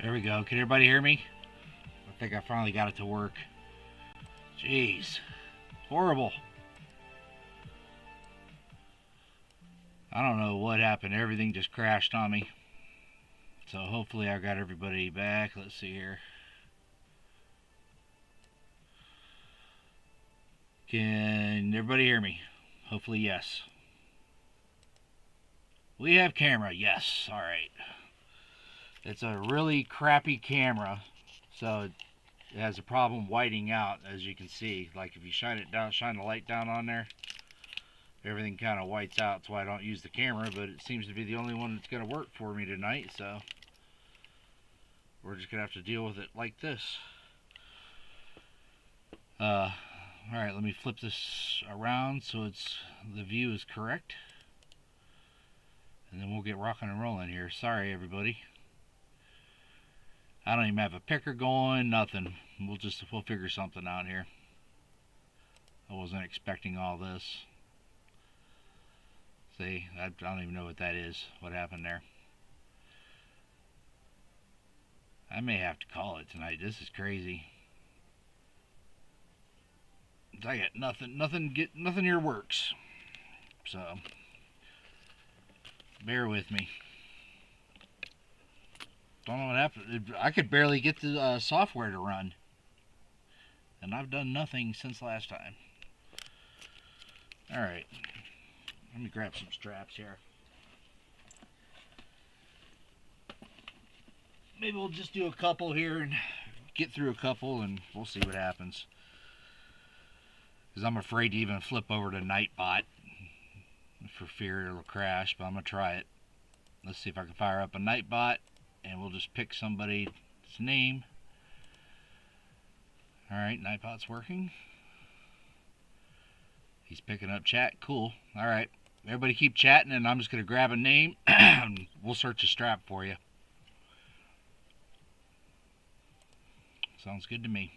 There we go. Can everybody hear me? I think I finally got it to work. Jeez. Horrible. I don't know what happened. Everything just crashed on me. So hopefully I got everybody back. Let's see here. Can everybody hear me? Hopefully yes. We have camera. Yes. Alright. It's a really crappy camera. So it has a problem whiting out, as you can see. Like if you shine it down, shine the light down on there, everything kind of whites out. That's why I don't use the camera, but it seems to be the only one that's going to work for me tonight, so we're just going to have to deal with it like this. Alright, let me flip this around so the view is correct. And then we'll get rocking and rolling here. Sorry, everybody. I don't even have a picker going, nothing. We'll figure something out here. I wasn't expecting all this. See, I don't even know what that is. What happened there? I may have to call it tonight. This is crazy. I got nothing here works. So bear with me. Don't know what happened. I could barely get the software to run. And I've done nothing since last time. Alright. Let me grab some straps here. Maybe we'll just do a couple here and get through a couple and we'll see what happens. Because I'm afraid to even flip over to Nightbot for fear it'll crash, but I'm going to try it. Let's see if I can fire up a Nightbot and we'll just pick somebody's name. Alright, Nightbot's working. He's picking up chat. Cool. Alright. Everybody keep chatting and I'm just going to grab a name and we'll search a strap for you. Sounds good to me.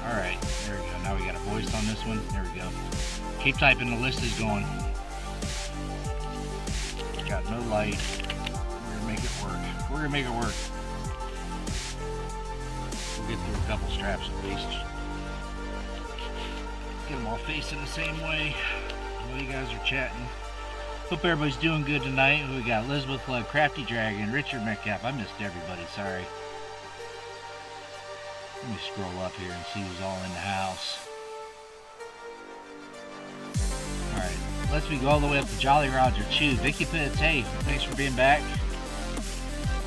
Alright, there we go. Now we got a voice on this one. There we go. Keep typing, the list is going. Got no light. We're gonna make it work. We're gonna make it work. We'll get through a couple straps at least. Get them all facing the same way. While you guys are chatting. Hope everybody's doing good tonight. We got Elizabeth Flood, Crafty Dragon, Richard Metcalf. I missed everybody, sorry. Let me scroll up here and see who's all in the house. Alright, let's go all the way up to Jolly Roger Chew. Vicky Pitts, hey, thanks for being back.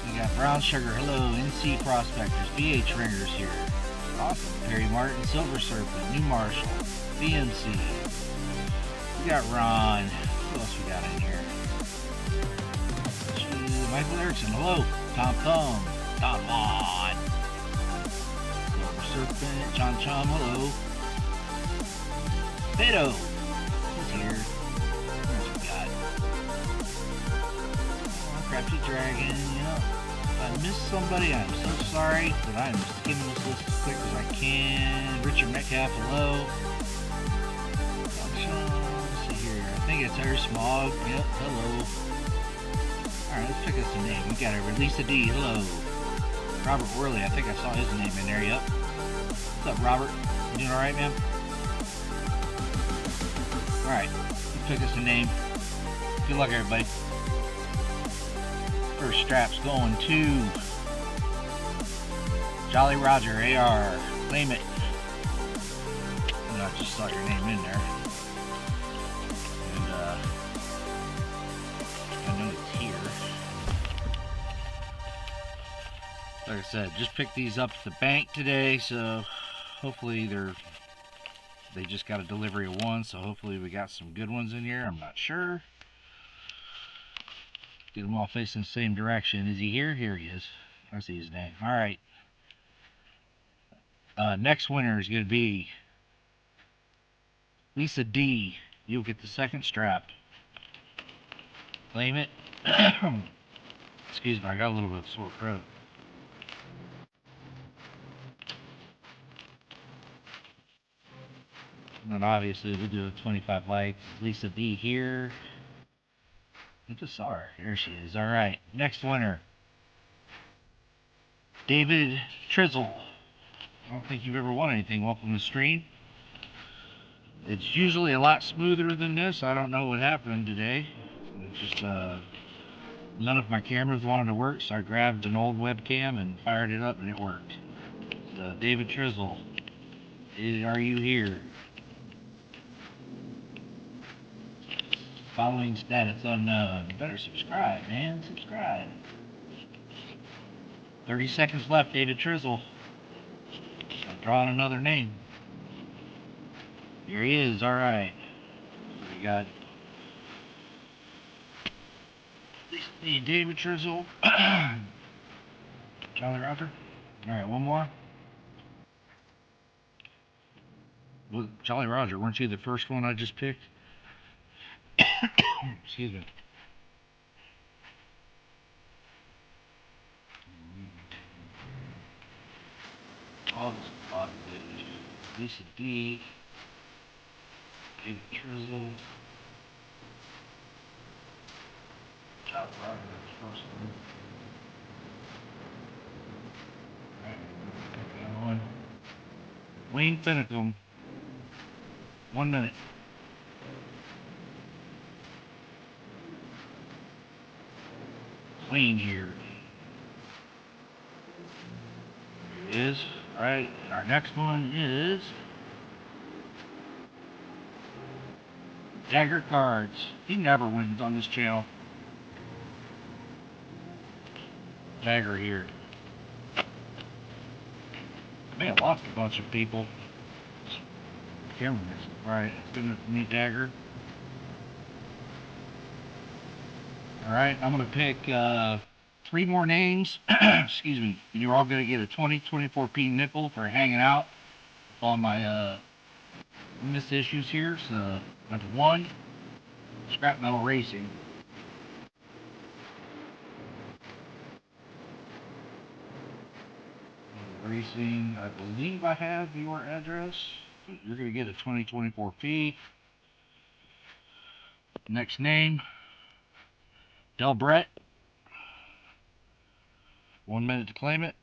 We got Brown Sugar, hello, NC Prospectors, BH Ringers here. Awesome. Perry Martin, Silver Serpent, New Marshall, BMC. We got Ron. Who else we got in here? Michael Erickson, hello. Tom Thumb, Tom Vaughn. Serpent, John Chom, hello. Beto, he's here. What else we got? Oh, Crafty Dragon, yeah. If I missed somebody, I'm so sorry, but I'm skimming this list as quick as I can. Richard Metcalf, hello. Let's see here. I think it's Air Smog, yep, hello. Alright, let's pick us a name. We got a Release a D, hello. Robert Worley, I think I saw his name in there, yep. What's up, Robert? You doing alright, man? Alright, let's pick us a name. Good luck, everybody. First strap's going to Jolly Roger AR. Claim it. And I just saw your name in there. And I know it's here. Like I said, just picked these up at the bank today, so hopefully they just got a delivery of one, so hopefully we got some good ones in here. I'm not sure. Get them all facing the same direction. Is he here? Here he is. I see his name. Alright. Next winner is going to be Lisa D. You'll get the second strap. Claim it. Excuse me, I got a little bit of sore throat. And then obviously we'll do a 25 likes. Lisa D here. I just saw her. There she is. Alright. Next winner. David Trizzle. I don't think you've ever won anything. Welcome to the stream. It's usually a lot smoother than this. I don't know what happened today. It's just none of my cameras wanted to work, so I grabbed an old webcam and fired it up and it worked. David Trizzle, are you here? Following status unknown. You better subscribe, man. Subscribe. 30 seconds left, David Trizzle. I'm drawing another name. Here he is, alright. We got the David Trizzle. Jolly Roger. Alright, one more. Well, Jolly Roger, weren't you the first one I just picked? Excuse me. All this bottom Lisa D. David Trizzle. Jolly Roger, that's first one. Alright, pick that one. Wayne Finicum. 1 minute. Wayne here. Here it is. Alright, our next one is Dagger Cards. He never wins on this channel. Dagger here. I may have lost a bunch of people. Camera missing. Alright, it's gonna meet Dagger. Alright, I'm gonna pick 3 more names. Excuse me. You're all gonna get a 24p nickel for hanging out with all my missed issues here. So, number 1, Scrap Metal Racing. Racing, I believe I have your address. You're going to get a 2024p. Next name, Del Brett. 1 minute to claim it.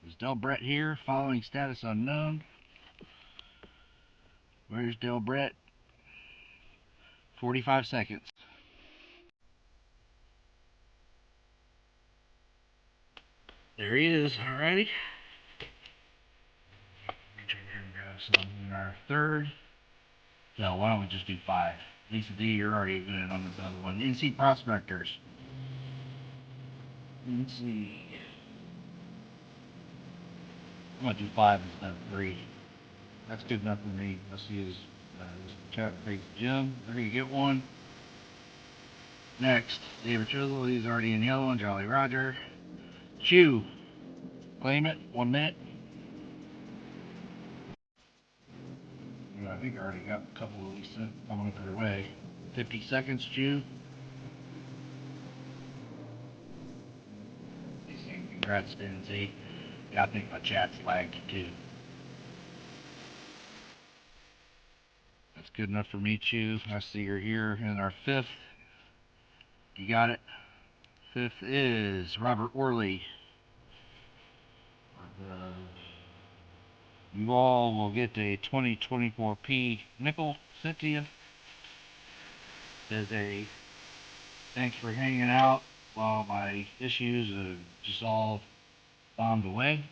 Is Del Brett here? Following status unknown. Where's Del Brett? 45 seconds. There he is. Alrighty. So in our third. No, why don't we just do 5? Lisa D, you're already good on this other one. NC Prospectors. Let's see. I'm gonna do 5 instead of 3. That's good enough for me. Let's see his chat face Jim. There you get one. Next, David Chisel. He's already in yellow. And Jolly Roger. Chew. Claim it. 1 minute. I think I already got a couple of these coming their way. 50 seconds, Chew. Congrats, Denzi. Yeah, I think my chat's lagged too. That's good enough for me, Chew. I see you're here. And our 5th. You got it. 5th is Robert Orley. You all will get a 2024p nickel sent to you. There's a Thanks for hanging out while my issues have just all bombed away.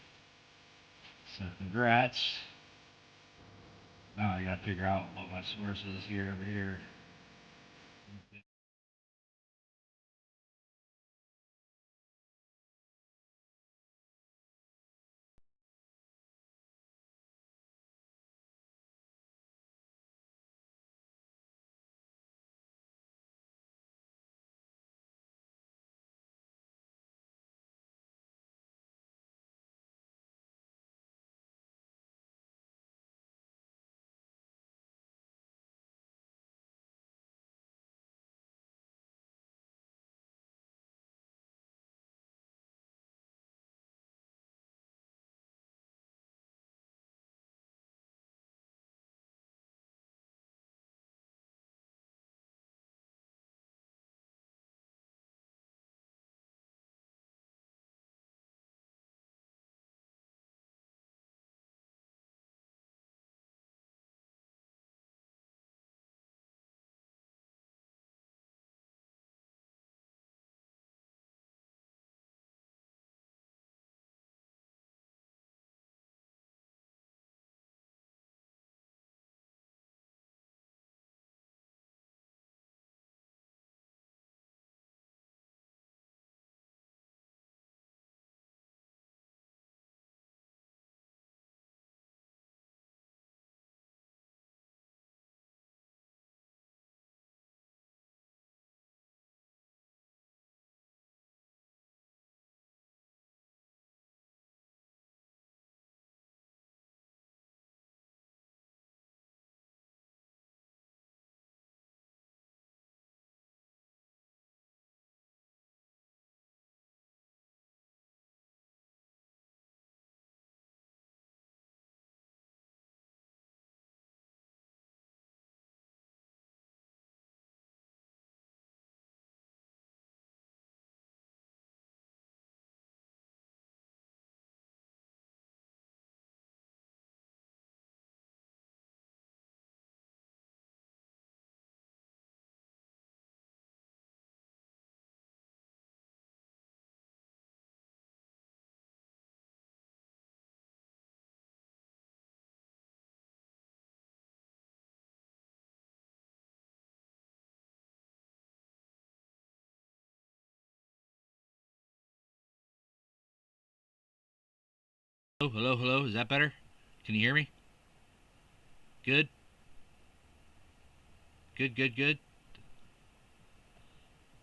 So congrats. Now I gotta figure out what my source is here over here. Hello, hello, hello. Is that better? Can you hear me? Good? Good, good, good.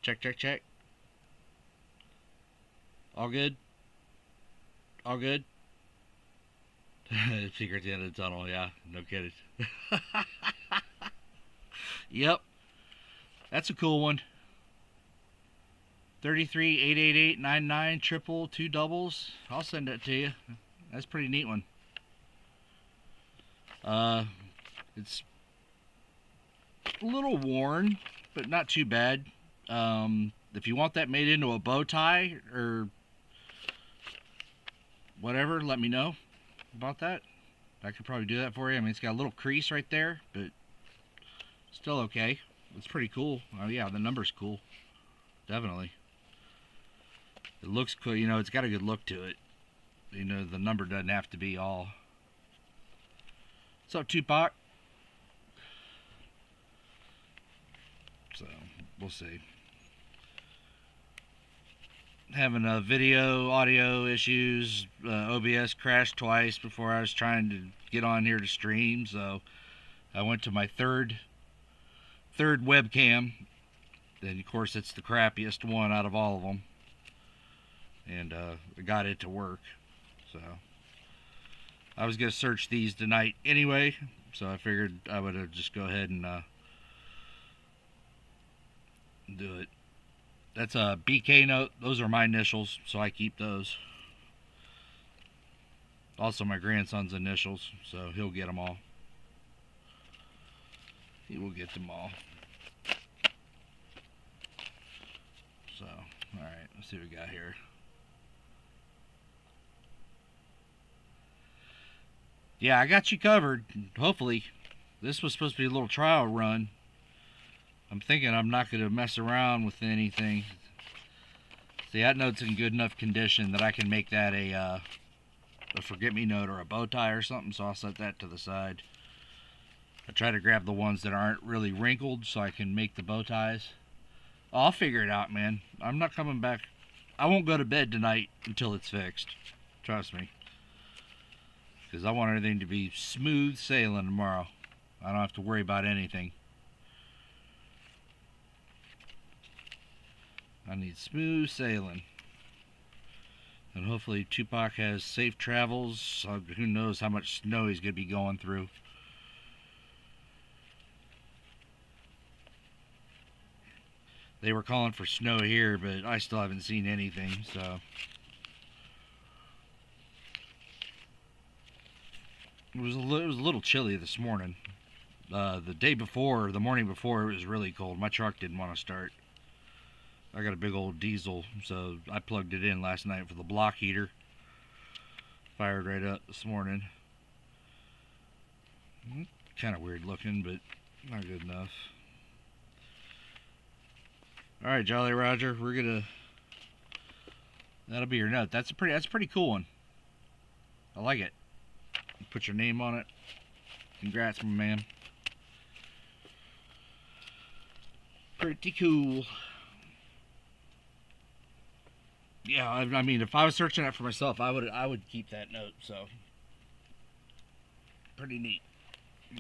Check, check, check. All good? All good? Secret at the end of the tunnel, yeah. No kidding. Yep. That's a cool one. 33-888-99 triple 2 doubles. I'll send that to you. That's a pretty neat one. It's a little worn, but not too bad. If you want that made into a bow tie or whatever, let me know about that. I could probably do that for you. I mean, it's got a little crease right there, but still okay. It's pretty cool. Oh yeah, the number's cool. Definitely. It looks cool. You know, it's got a good look to it. You know, the number doesn't have to be all. What's up, Tupac? So, we'll see. Having a video, audio issues. OBS crashed twice before I was trying to get on here to stream. So, I went to my third webcam. And, of course, it's the crappiest one out of all of them. And I got it to work. So, I was going to search these tonight anyway. So, I figured I would just go ahead and do it. That's a BK note. Those are my initials, so I keep those. Also my grandson's initials, so he'll get them all. He will get them all. So, alright, let's see what we got here. Yeah, I got you covered. Hopefully. This was supposed to be a little trial run. I'm thinking I'm not going to mess around with anything. See, that note's in good enough condition that I can make that a forget-me-note or a bow tie or something, so I'll set that to the side. I try to grab the ones that aren't really wrinkled so I can make the bow ties. I'll figure it out, man. I'm not coming back. I won't go to bed tonight until it's fixed. Trust me. Because I want everything to be smooth sailing tomorrow. I don't have to worry about anything. I need smooth sailing. And hopefully Tupac has safe travels. Who knows how much snow he's going to be going through. They were calling for snow here, but I still haven't seen anything, so. It was a little chilly this morning. The morning before, it was really cold. My truck didn't want to start. I got a big old diesel, so I plugged it in last night for the block heater. Fired right up this morning. Kind of weird looking, but not good enough. Alright, Jolly Roger, that'll be your note. That's a pretty cool one. I like it. Put your name on it. Congrats, my man. Pretty cool. Yeah, I mean, if I was searching that for myself, I would keep that note, so. Pretty neat.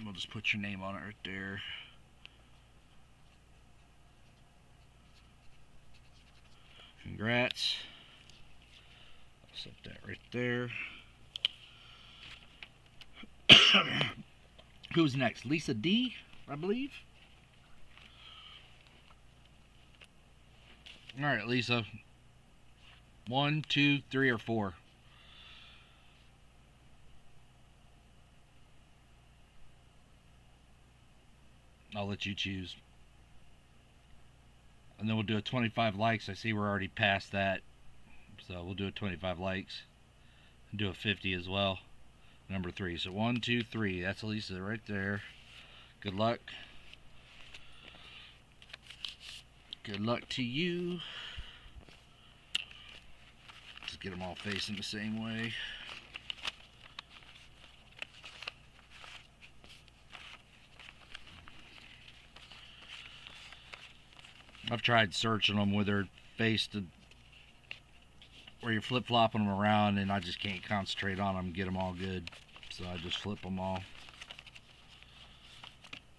We'll just put your name on it right there. Congrats. I'll set that right there. Who's next? Lisa D, I believe. Alright, Lisa. 1, 2, 3, or 4. I'll let you choose. And then we'll do a 25 likes. I see we're already past that. So we'll do a 25 likes. And do a 50 as well. Number 3. So 1, 2, 3. That's Lisa right there. Good luck. Good luck to you. Just get them all facing the same way. I've tried searching them with their face to where you're flip-flopping them around, and I just can't concentrate on them and get them all good. So I just flip them all.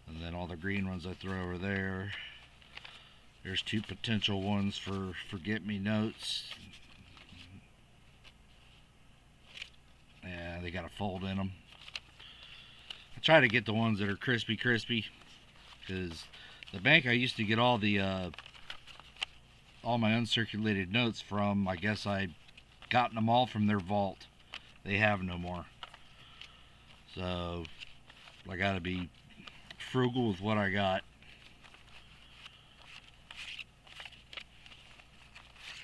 And then all the green ones I throw over there. There's 2 potential ones for forget-me-notes. Yeah, they got a fold in them. I try to get the ones that are crispy, because the bank I used to get all my uncirculated notes from, I guess I gotten them all from their vault. They have no more. So I gotta be frugal with what I got.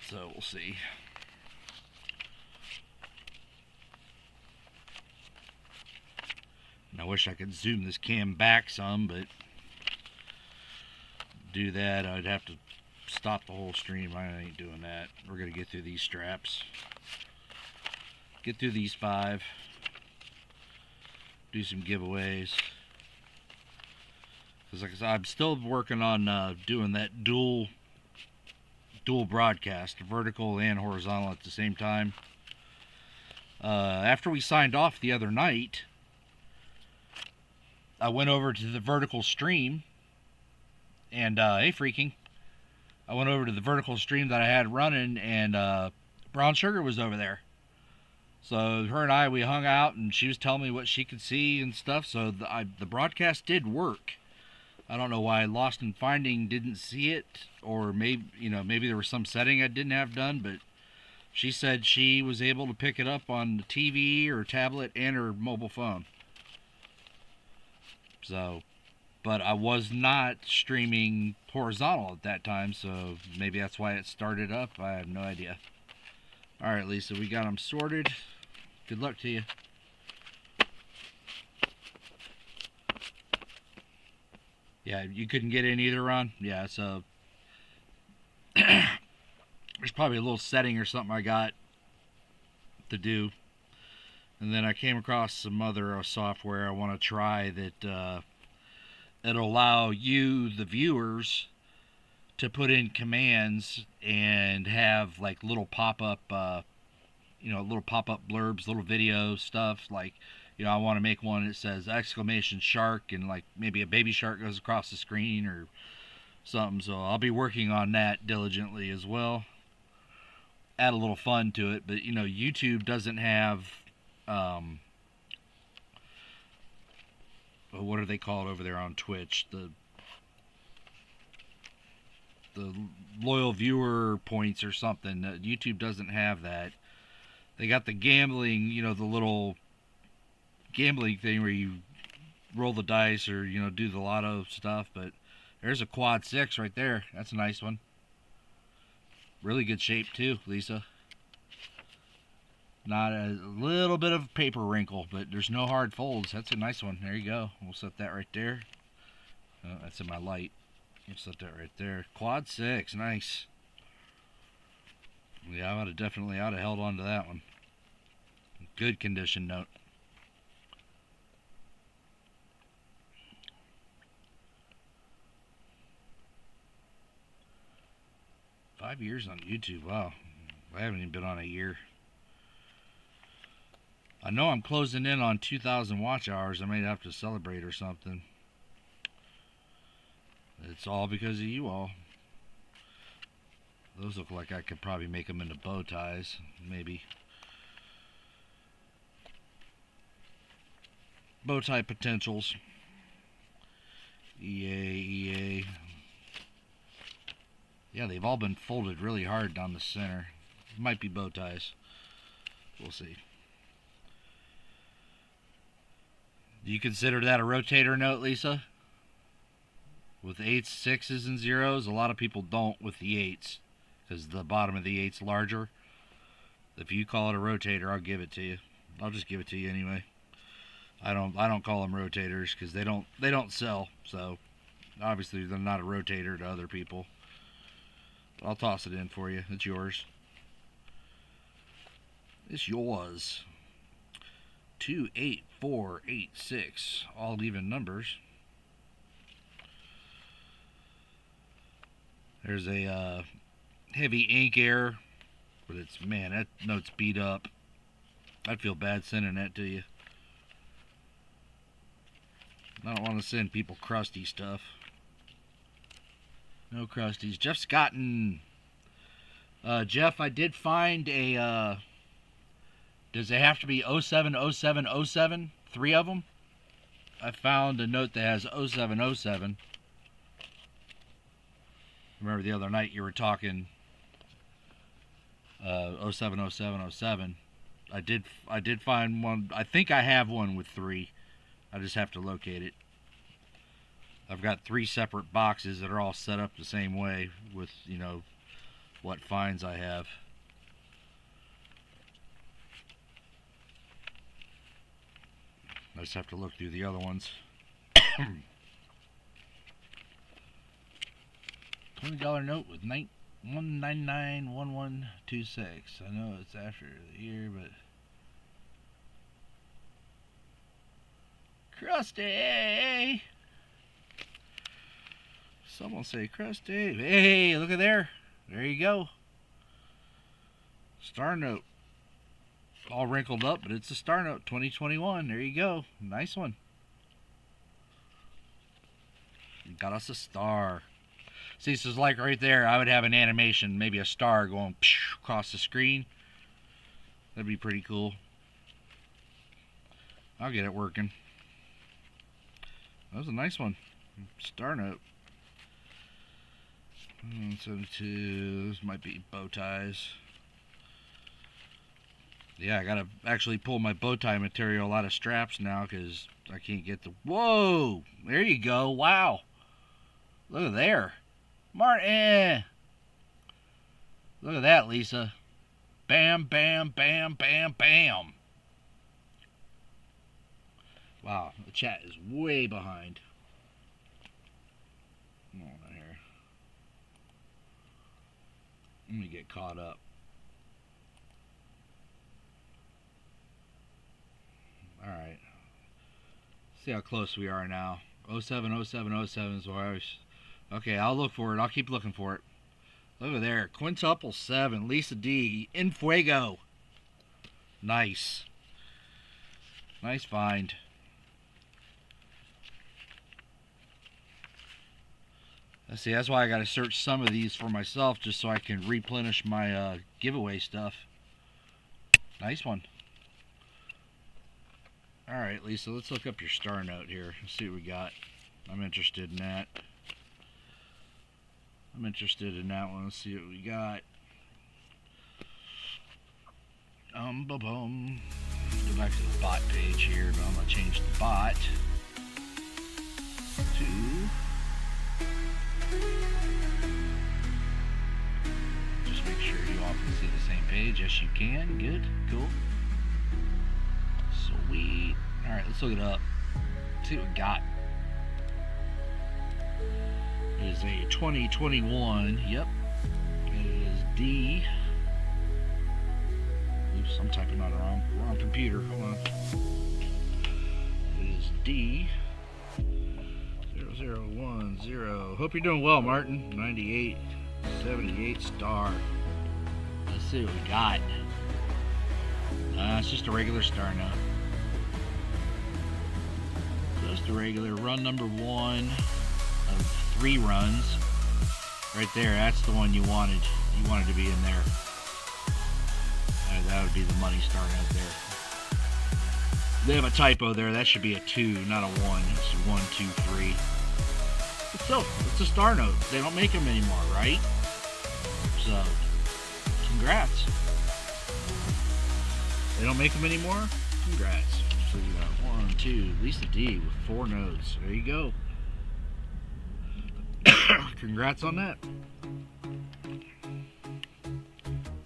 So we'll see. And I wish I could zoom this cam back some, but do that I'd have to stop the whole stream. I ain't doing that. We're gonna get through these straps, get through these 5, do some giveaways, because like I said, I'm still working on doing that dual broadcast, vertical and horizontal at the same time. After we signed off the other night, I went over to the vertical stream, and hey freaking, I went over to the vertical stream that I had running, and Brown Sugar was over there. So her and I, we hung out, and she was telling me what she could see and stuff. So the broadcast did work. I don't know why Lost and Finding didn't see it, or maybe there was some setting I didn't have done, but she said she was able to pick it up on the TV or tablet and her mobile phone. So, but I was not streaming horizontal at that time, so maybe that's why it started up. I have no idea. Alright, Lisa, we got them sorted. Good luck to you. Yeah, you couldn't get in either, Ron? Yeah, so there's probably a little setting or something I got to do. And then I came across some other software I want to try that it'll allow you, the viewers, to put in commands and have like little pop-up, little pop-up blurbs, little video stuff. Like, I want to make one that says exclamation shark, and like maybe a baby shark goes across the screen or something. So I'll be working on that diligently as well. Add a little fun to it, but YouTube doesn't have what are they called over there on Twitch? The loyal viewer points or something. YouTube doesn't have that. They got the gambling, the little gambling thing where you roll the dice or do the lotto stuff. But there's a quad 6 right there. That's a nice one. Really good shape too, Lisa. Not a little bit of paper wrinkle, but there's no hard folds. That's a nice one. There you go. We'll set that right there. Oh, that's in my light. We'll set that right there. Quad 6, nice. Yeah, I would have definitely held on to that one. Good condition note. Five years on YouTube. Wow. I haven't even been on a year. I know I'm closing in on 2,000 watch hours. I may have to celebrate or something. It's all because of you all. Those look like I could probably make them into bow ties. Maybe. Bow tie potentials. EA. Yeah, they've all been folded really hard down the center. Might be bow ties. We'll see. Do you consider that a rotator note, Lisa? With 8s, 6s, and 0s? A lot of people don't with the 8s. Because the bottom of the 8's larger. If you call it a rotator, I'll give it to you. I'll just give it to you anyway. I don't call them rotators because they don't sell. So obviously they're not a rotator to other people. But I'll toss it in for you. It's yours. It's yours. 2, 8, 4, 8, 6. All even numbers. There's a heavy ink error. But that note's beat up. I'd feel bad sending that to you. I don't want to send people crusty stuff. No crusties. Jeff Scotton. Jeff, I did find a... does it have to be 07, 07, 07? 3 of them? I found a note that has 07, 07. Remember the other night you were talking 07, 07, 07. I did find one. I think I have one with 3. I just have to locate it. I've got 3 separate boxes that are all set up the same way with, what finds I have. I just have to look through the other ones. $20 note with 1991126. I know it's after the year, but Krusty! Someone say Krusty. Hey, look at there. There you go. Star note. All wrinkled up, but it's a star note 2021. There you go. Nice one. You got us a star. See, so it's like right there, I would have an animation, maybe a star going across the screen. That'd be pretty cool. I'll get it working. That was a nice one. Star note. 72. This might be bow ties. Yeah, I gotta actually pull my bow tie material out of straps now because I can't get the... Whoa! There you go. Wow. Look at there. Martin! Look at that, Lisa. Bam, bam, bam, bam, bam. Wow, the chat is way behind. Come on here. Let me get caught up. Alright. See how close we are now. 07, 07, 07 is where I was. Okay, I'll look for it. I'll keep looking for it. Look at there. Quintuple 7. Lisa D. In Fuego. Nice. Nice find. Let's see, that's why I got to search some of these for myself just so I can replenish my giveaway stuff. Nice one. Alright, Lisa, let's look up your star note here and see what we got. I'm interested in that. I'm interested in that one. Let's see what we got. Ba-bum. Go back to the bot page here, but I'm going to change the bot to... Just make sure you all can see the same page. Yes, you can. Good. Cool. Sweet. Alright, let's look it up. See what we got. It is a 2021. Yep. It is D. Oops, I'm typing on the wrong computer. Hold on. It is D. 0010. Hope you're doing well, Martin. 98, 78 star. Let's see what we got. It's just a regular star note. Just a regular run number 1 of 3 runs. Right there, that's the one you wanted. You wanted to be in there. That would be the money star note there. They have a typo there. That should be a 2, not a 1. It's 1, 2, 3. But still, it's a star note. They don't make them anymore, right? So, congrats. They don't make them anymore? Congrats. So you got 1, 2, Lisa D with 4 notes. There you go. Congrats on that.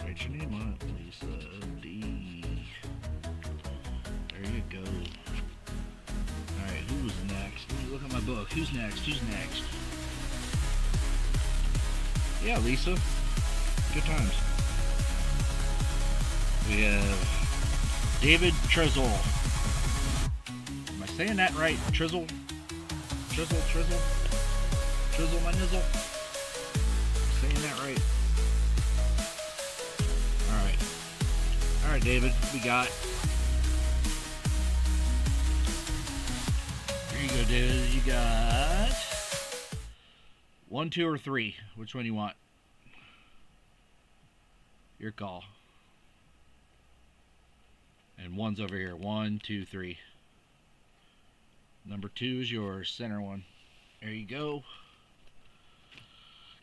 Write your name on it, Lisa D. There you go. Alright, who was next? Let me look at my book. Who's next? Who's next? Yeah, Lisa. Good times. We have David Trizzle. Am I saying that right? Trizzle? Trizzle my nizzle? Saying that right? Alright, David, we got. Here you go, David. You got 1, 2, or 3. Which one you want? Your call. And 1's over here. 1, 2, 3. Number 2 is yours. Center one. There you go.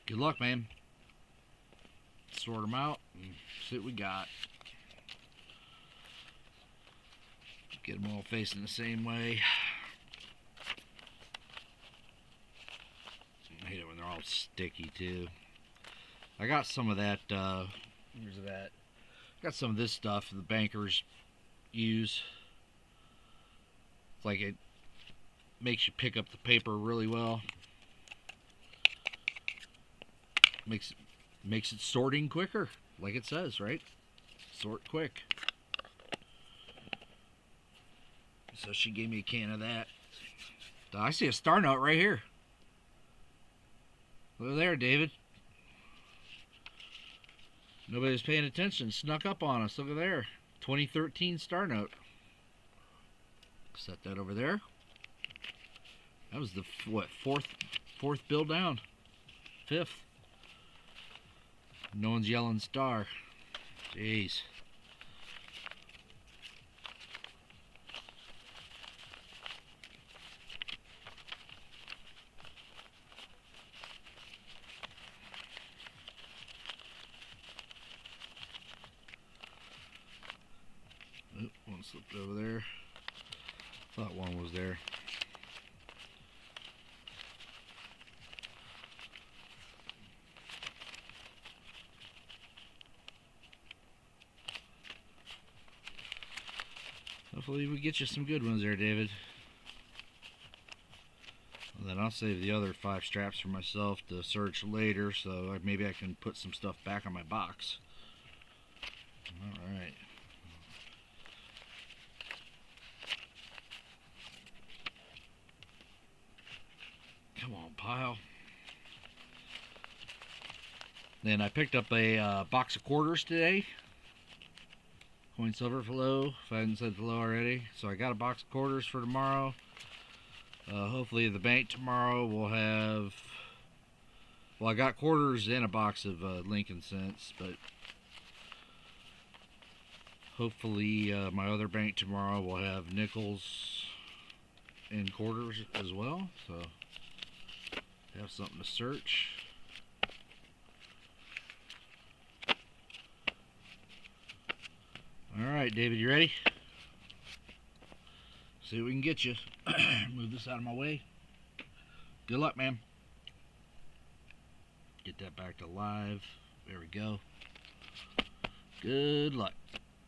Good luck, man. Sort them out and see what we got. Get them all facing the same way. I hate it when they're all sticky too. I got some of that. Where's that? I got some of this stuff the bankers use. It's like it makes you pick up the paper really well. Makes it sorting quicker, like it says, right? Sort quick. So she gave me a can of that. I see a star note right here. Look there, David. Nobody's paying attention. Snuck up on us. Look at there. 2013 star note. Set that over there. That was the what, fourth bill down. 5th. No one's yelling star. Jeez. Oh, one slipped over there. Thought one was there. Hopefully we get you some good ones there, David. And then I'll save the other 5 straps for myself to search later, so maybe I can put some stuff back on my box. Alright. Come on, pile. Then I picked up a box of quarters today. Coin silver flow, if I hadn't said flow already. So I got a box of quarters for tomorrow. Hopefully the bank tomorrow will have... Well, I got quarters in a box of Lincoln cents, but hopefully my other bank tomorrow will have nickels and quarters as well. So have something to search. Alright, David, you ready? See what we can get you. Move this out of my way. Good luck, man. Get that back to live. There we go. Good luck.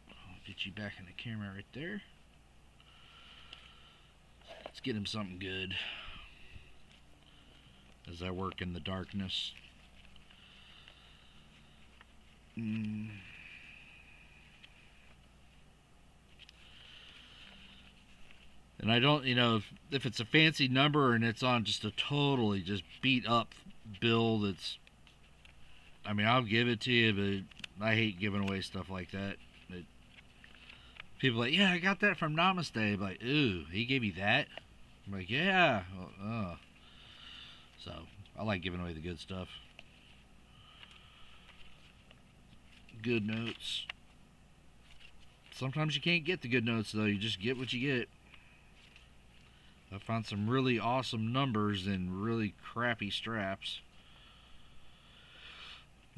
I'll get you back in the camera right there. Let's get him something good as I work in the darkness. And I don't, if it's a fancy number and it's on just a totally just beat up bill that's, I mean, I'll give it to you, but I hate giving away stuff like that. People are like, yeah, I got that from Namaste. I'm like, ooh, he gave you that? I'm like, yeah. So, I like giving away the good stuff. Good notes. Sometimes you can't get the good notes, though. You just get what you get. I found some really awesome numbers in really crappy straps.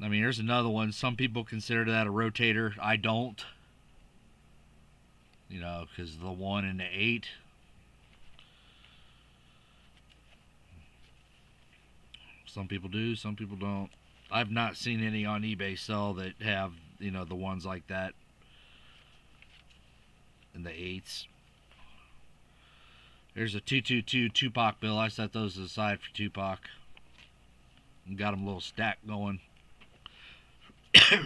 I mean, here's another one. Some people consider that a rotator. I don't. Because the 1 and the 8. Some people do, some people don't. I've not seen any on eBay sell that have, the ones like that. And the 8s. There's a 222 Tupac bill. I set those aside for Tupac. And got him a little stack going.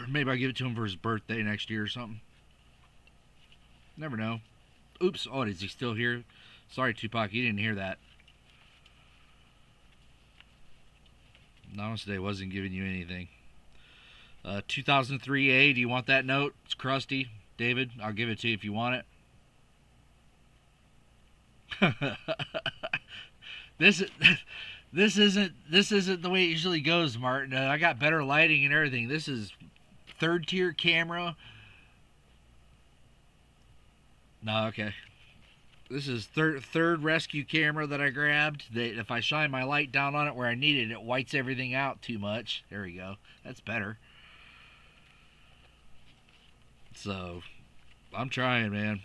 Maybe I'll give it to him for his birthday next year or something. Never know. Oops. Oh, is he still here? Sorry, Tupac. You didn't hear that. Namaste wasn't giving you anything. 2003A. Do you want that note? It's crusty. David, I'll give it to you if you want it. This isn't the way it usually goes, Martin. I got better lighting and everything. This is 3rd tier camera. No, okay. This is third rescue camera that I grabbed. That if I shine my light down on it where I need it, it whites everything out too much. There we go. That's better. So, I'm trying, man.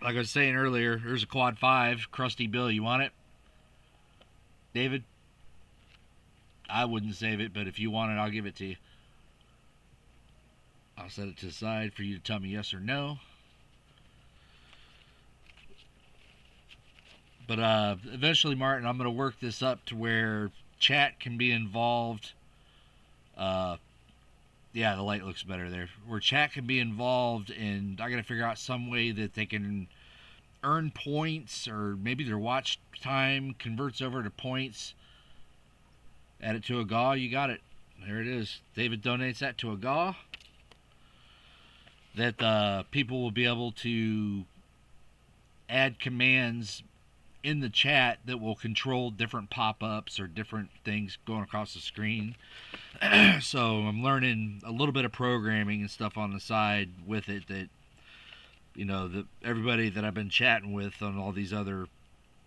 Like I was saying earlier, here's a quad 5 crusty bill. You want it, David? I wouldn't save it, but if you want it, I'll give it to you. I'll set it to the side for you to tell me yes or no. But eventually, Martin, I'm going to work this up to where chat can be involved. Yeah, the light looks better there. Where chat can be involved, and I got to figure out some way that they can earn points, or maybe their watch time converts over to points. Add it to a GAW, you got it. There it is. David donates that to a GAW. That people will be able to add commands in the chat that will control different pop-ups or different things going across the screen. So I'm learning a little bit of programming and stuff on the side with it that, everybody that I've been chatting with on all these other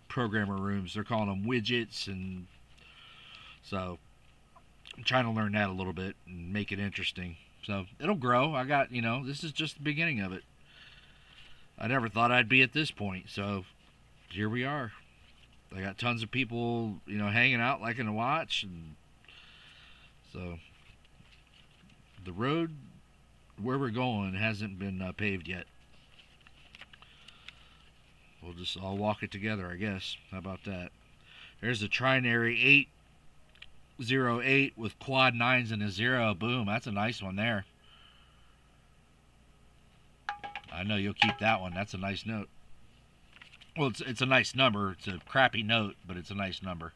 programmer rooms, they're calling them widgets, and so I'm trying to learn that a little bit and make it interesting. So it'll grow. I got, this is just the beginning of it. I never thought I'd be at this point, so here we are. I got tons of people, hanging out, liking to watch, and so the road where we're going hasn't been paved yet. We'll just all walk it together, I guess. How about that? There's a trinary 808 with quad 9s and a 0. Boom, that's a nice one there. I know you'll keep that one. That's a nice note. Well, it's a nice number. It's a crappy note, but it's a nice number.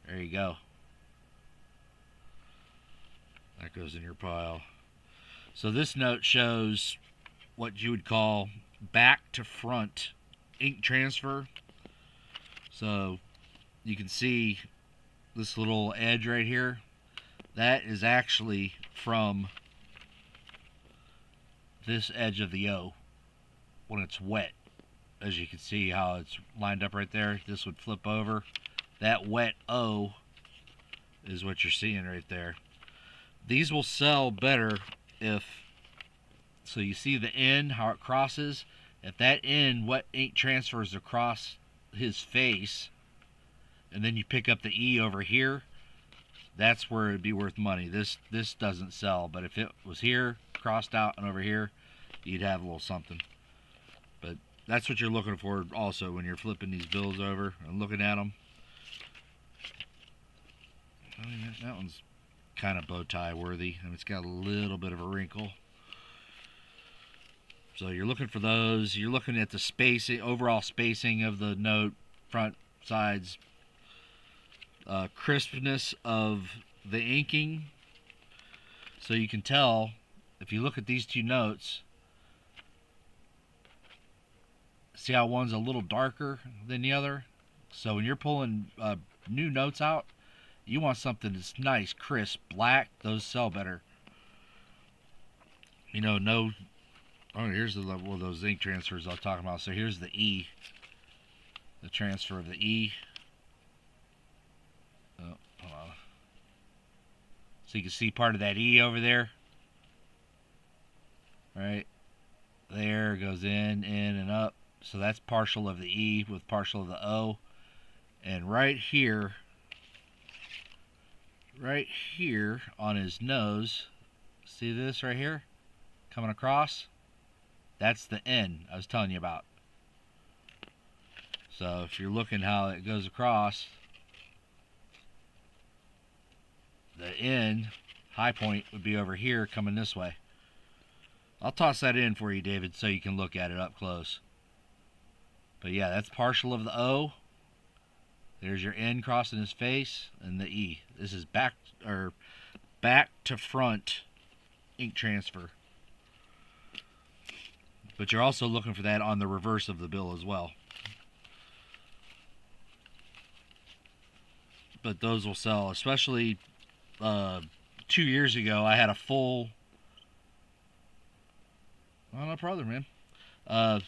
There you go. That goes in your pile. So this note shows what you would call back to front ink transfer. So you can see this little edge right here. That is actually from this edge of the O when it's wet. As you can see how it's lined up right there, this would flip over. That wet O is what you're seeing right there. These will sell better if, so you see the N, how it crosses. If that N wet ink transfers across his face, and then you pick up the E over here, that's where it'd be worth money. This doesn't sell, but if it was here, crossed out and over here, you'd have a little something. But that's what you're looking for also when you're flipping these bills over and looking at them. I mean, that one's kind of bow tie worthy. I mean, it's got a little bit of a wrinkle. So you're looking for those. You're looking at the spacing, overall spacing of the note, front, sides, crispness of the inking. So you can tell if you look at these two notes. See how one's a little darker than the other? So when you're pulling new notes out, you want something that's nice, crisp, black. Those sell better. You know, no. Oh, here's the level of those ink transfers I was talking about. So here's the E, the transfer of the E. Oh, hold on. So you can see part of that E over there. Right there, goes in, and up. So that's partial of the E with partial of the O. And right here on his nose, see this right here coming across? That's the N I was telling you about. So if you're looking how it goes across, the N high point would be over here coming this way. I'll toss that in for you, David, so you can look at it up close. But yeah, that's partial of the O. There's your N crossing his face, and the E. This is back to front ink transfer. But you're also looking for that on the reverse of the bill as well. But those will sell, especially 2 years ago. I had a full. Oh, no problem, man.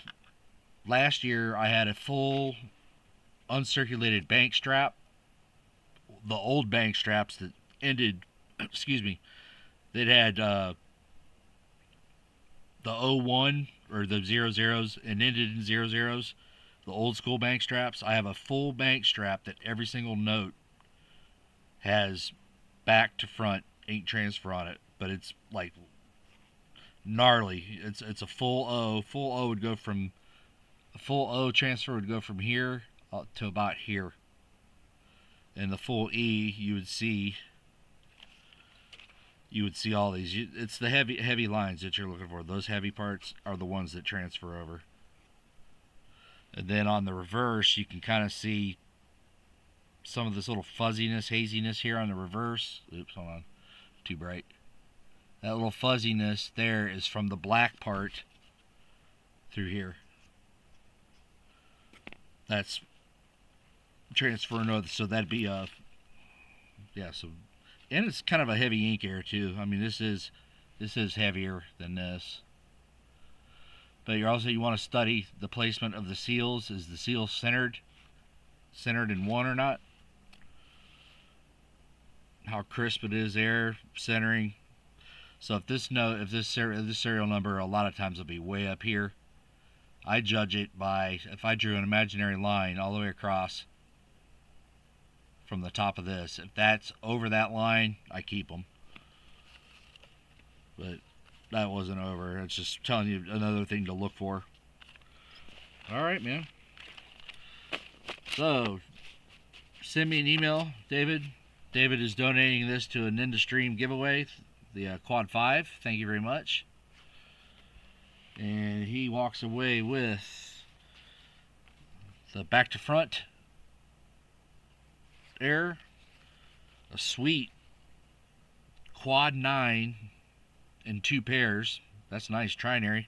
Last year I had a full uncirculated bank strap. The old bank straps that ended, excuse me, that had the 01 or the 00s and ended in 00s. The old school bank straps. I have a full bank strap that every single note has back to front ink transfer on it, but it's like gnarly. It's a full O. Full O would go from a full O transfer would go from here to about here, and the full E you would see all these. It's the heavy lines that you're looking for. Those heavy parts are the ones that transfer over. And then on the reverse, you can kind of see some of this little fuzziness, haziness here on the reverse. Oops, hold on, too bright. That little fuzziness there is from the black part through here. That's transferring over, so that'd be yeah. So, and it's kind of a heavy ink air too. I mean, this is heavier than this. But you want to study the placement of the seals. Is the seal centered in one or not? How crisp it is there, centering. So if this serial number, a lot of times will be way up here. I judge it by, if I drew an imaginary line all the way across from the top of this, if that's over that line, I keep them. But that wasn't over. It's just telling you another thing to look for. All right, man. So send me an email, David. David is donating this to an Industream giveaway, the Quad 5. Thank you very much. And he walks away with the back to front air, a sweet Quad 9 in 2 pairs. That's nice, trinary.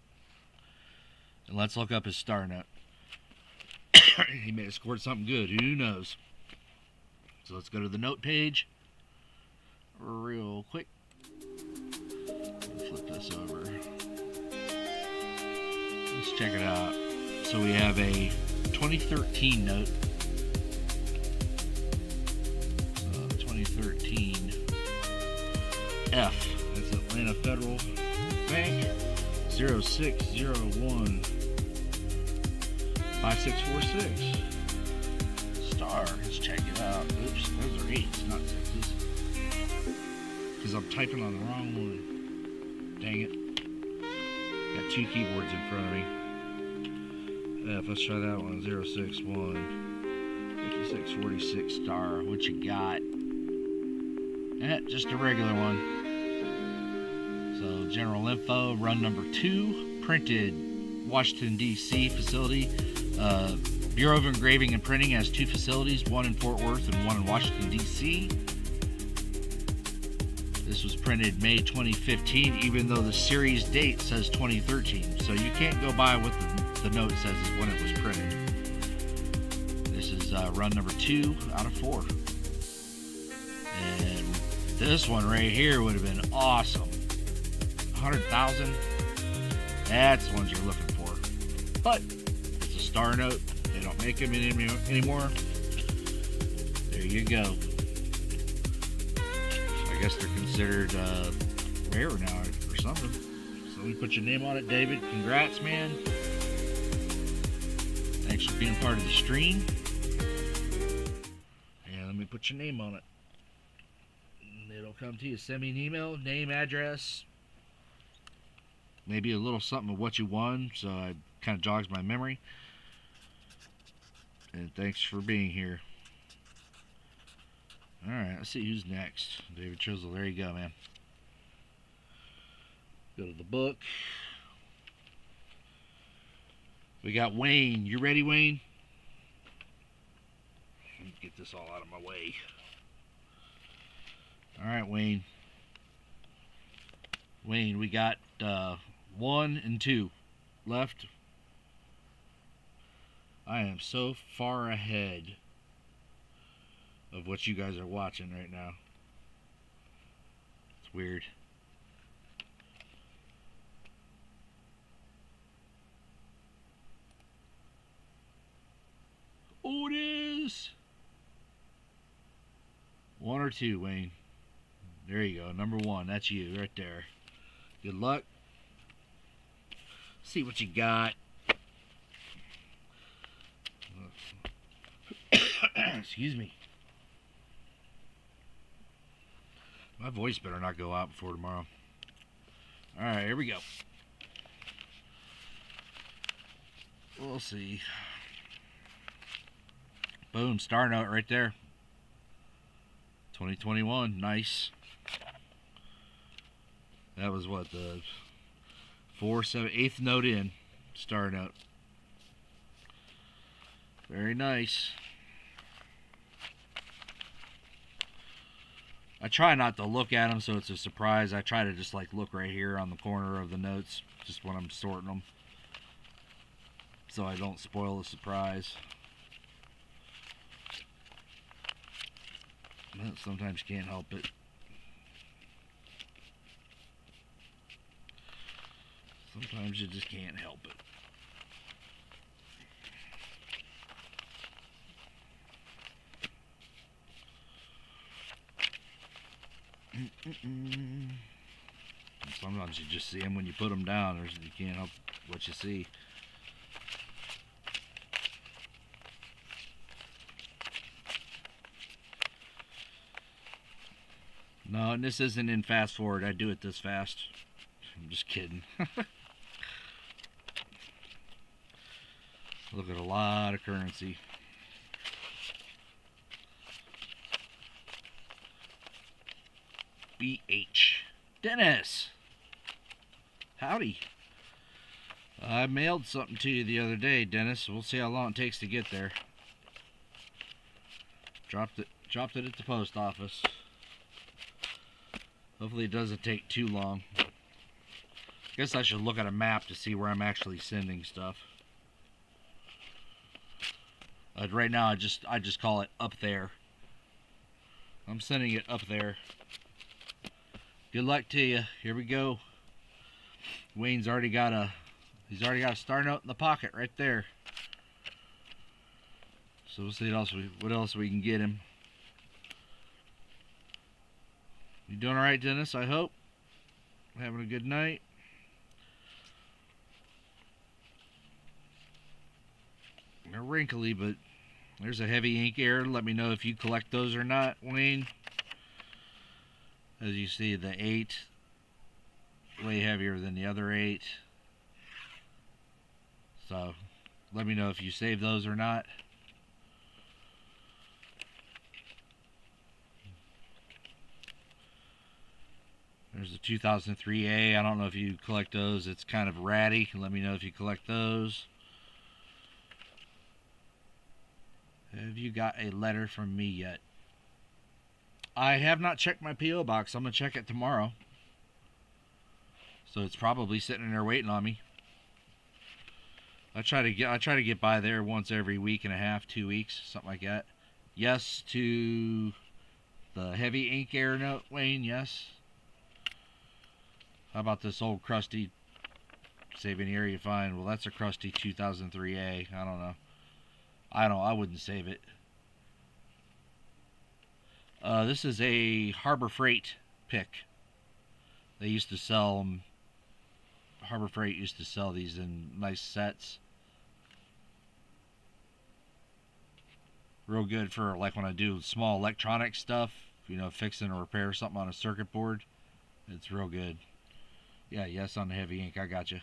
And let's look up his star note. He may have scored something good, who knows. So let's go to the note page real quick. Flip this over. Let's check it out. So we have a 2013 note. 2013 F. That's Atlanta Federal Bank. 0601 5646. Star. Let's check it out. Oops, those are 8s, not 6s. Because I'm typing on the wrong one. Dang it. Got 2 keyboards in front of me. F, let's try that one. 061 5646 star. What you got? Just a regular one. So, general info, run number 2, printed Washington, D.C. facility. Bureau of Engraving and Printing has 2 facilities, one in Fort Worth and one in Washington, D.C. This was printed May 2015, even though the series date says 2013. So you can't go by what the note says is when it was printed. This is run number 2 out of 4. And this one right here would have been awesome. 100,000. That's the ones you're looking for. But it's a star note. They don't make them anymore. There you go. I guess they're considered rare now or something. So we put your name on it, David. Congrats, man. Thanks for being part of the stream. And let me put your name on it. And it'll come to you. Send me an email, name, address, maybe a little something of what you won, so it kind of jogs my memory. And thanks for being here. Alright, let's see who's next. David Chisel, there you go, man. Go to the book. We got Wayne. You ready, Wayne? Let me get this all out of my way. Alright, Wayne. Wayne, we got 1 and 2 left. I am so far ahead of what you guys are watching right now. It's weird. Oh, it is 1 or 2, Wayne. There you go, number 1. That's you right there. Good luck. See what you got. Excuse me. My voice better not go out before tomorrow. Alright, here we go. We'll see. Boom, star note right there. 2021, nice. That was what, the 8th note in, star note. Very nice. I try not to look at them so it's a surprise. I try to just like look right here on the corner of the notes just when I'm sorting them, so I don't spoil the surprise. But sometimes you can't help it. Sometimes you just can't help it. Sometimes you just see them when you put them down. You can't help what you see. No, and this isn't in fast forward. I do it this fast. I'm just kidding. Look at a lot of currency. BH. Dennis! Howdy. I mailed something to you the other day, Dennis. We'll see how long it takes to get there. Dropped it at the post office. Hopefully it doesn't take too long. Guess I should look at a map to see where I'm actually sending stuff. Right now I just call it up there. I'm sending it up there. Good luck to you. Here we go. Wayne's already got a star note in the pocket right there. So we'll see what else we can get him. You doing all right, Dennis? I hope. Having a good night. They're wrinkly, but there's a heavy ink error. Let me know if you collect those or not, Wayne. As you see, the 8 way heavier than the other 8. So let me know if you save those or not. There's the 2003A. I don't know if you collect those. It's kind of ratty. Let me know if you collect those. Have you got a letter from me yet? I have not checked my P.O. box. I'm going to check it tomorrow. So it's probably sitting there waiting on me. I try to get by there once every week and a half, 2 weeks, something like that. Yes to the heavy ink error note, Wayne, yes. How about this old crusty save any area you find? Well, that's a crusty 2003A. I don't know. I wouldn't save it. This is a Harbor Freight pick. They used to sell them. Harbor Freight used to sell these in nice sets. Real good for like when I do small electronic stuff, you know, fixing or repair something on a circuit board. It's real good. Yeah, yes on the heavy ink. I got you.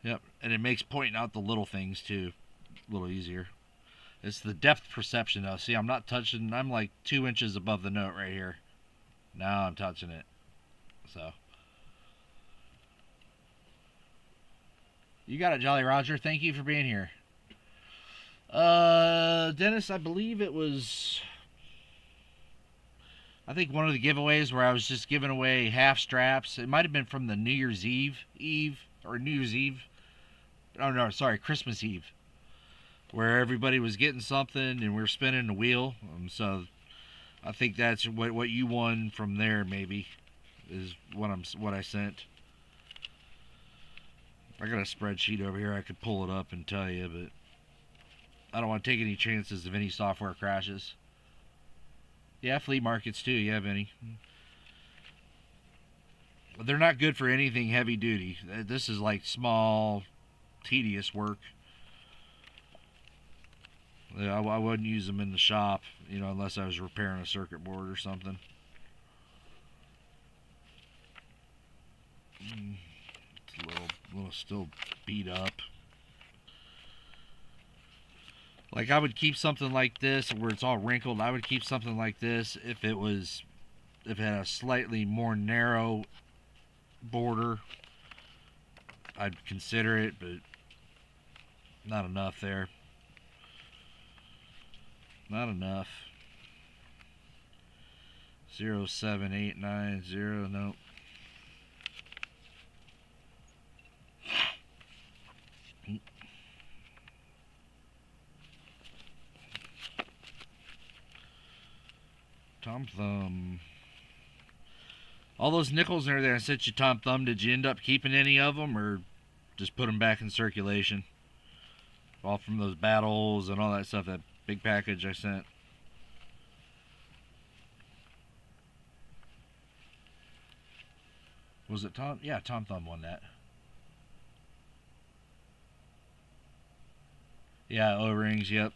Yep, and it makes pointing out the little things too a little easier. It's the depth perception though. See, I'm not touching. I'm like 2 inches above the note right here. Now I'm touching it. So. You got it, Jolly Roger. Thank you for being here. Dennis, I believe it was... I think one of the giveaways where I was just giving away half straps. It might have been from the New Year's Eve. Or New Year's Eve. Oh, no, sorry, Christmas Eve. Where everybody was getting something and we were spinning the wheel. So I think that's what you won from there, maybe, is what I sent. I got a spreadsheet over here. I could pull it up and tell you, but I don't want to take any chances of any software crashes. Yeah, flea markets too. Yeah, Vinny. They're not good for anything heavy duty. This is like small, tedious work. I wouldn't use them in the shop, you know, unless I was repairing a circuit board or something. It's a little still beat up. Like I would keep something like this where it's all wrinkled. I would keep something like this if it had a slightly more narrow border. I'd consider it, but not enough there. Not enough. 07890, nope. Tom Thumb. All those nickels and everything I sent you, Tom Thumb, did you end up keeping any of them or just put them back in circulation? All from those battles and all that stuff, that big package I sent. Was it Tom? Yeah, Tom Thumb won that. Yeah, O-rings, yep.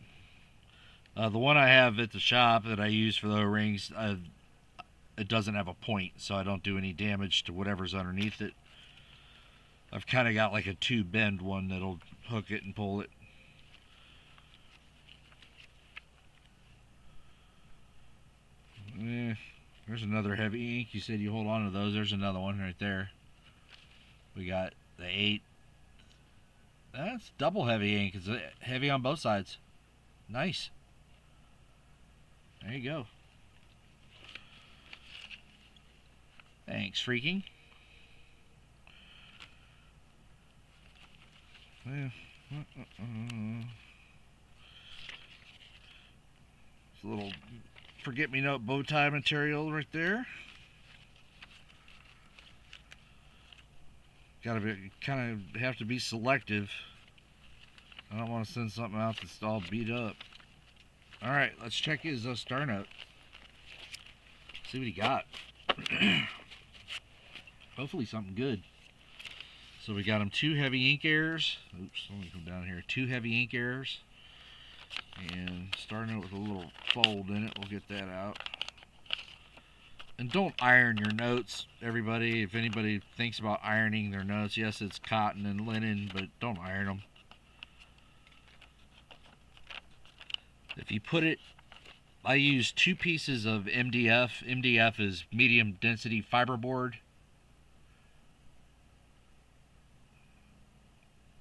The one I have at the shop that I use for the O-rings, it doesn't have a point, so I don't do any damage to whatever's underneath it. I've kind of got like a two-bend one that'll hook it and pull it. There's another heavy ink. You said you hold on to those. There's another one right there. We got the 8. That's double heavy ink. It's heavy on both sides. Nice. There you go. Thanks, freaking. It's a little forget-me-note bow tie material right there. Gotta be, kind of have to be selective. I don't want to send something out that's all beat up. Alright, let's check his star note. See what he got. Hopefully something good. So we got him 2 heavy ink errors. Oops, let me come down here. 2 heavy ink errors. And star note with a little fold in it. We'll get that out. And don't iron your notes, everybody. If anybody thinks about ironing their notes, yes, it's cotton and linen, but don't iron them. If you put it, I use 2 pieces of MDF. MDF is medium density fiberboard.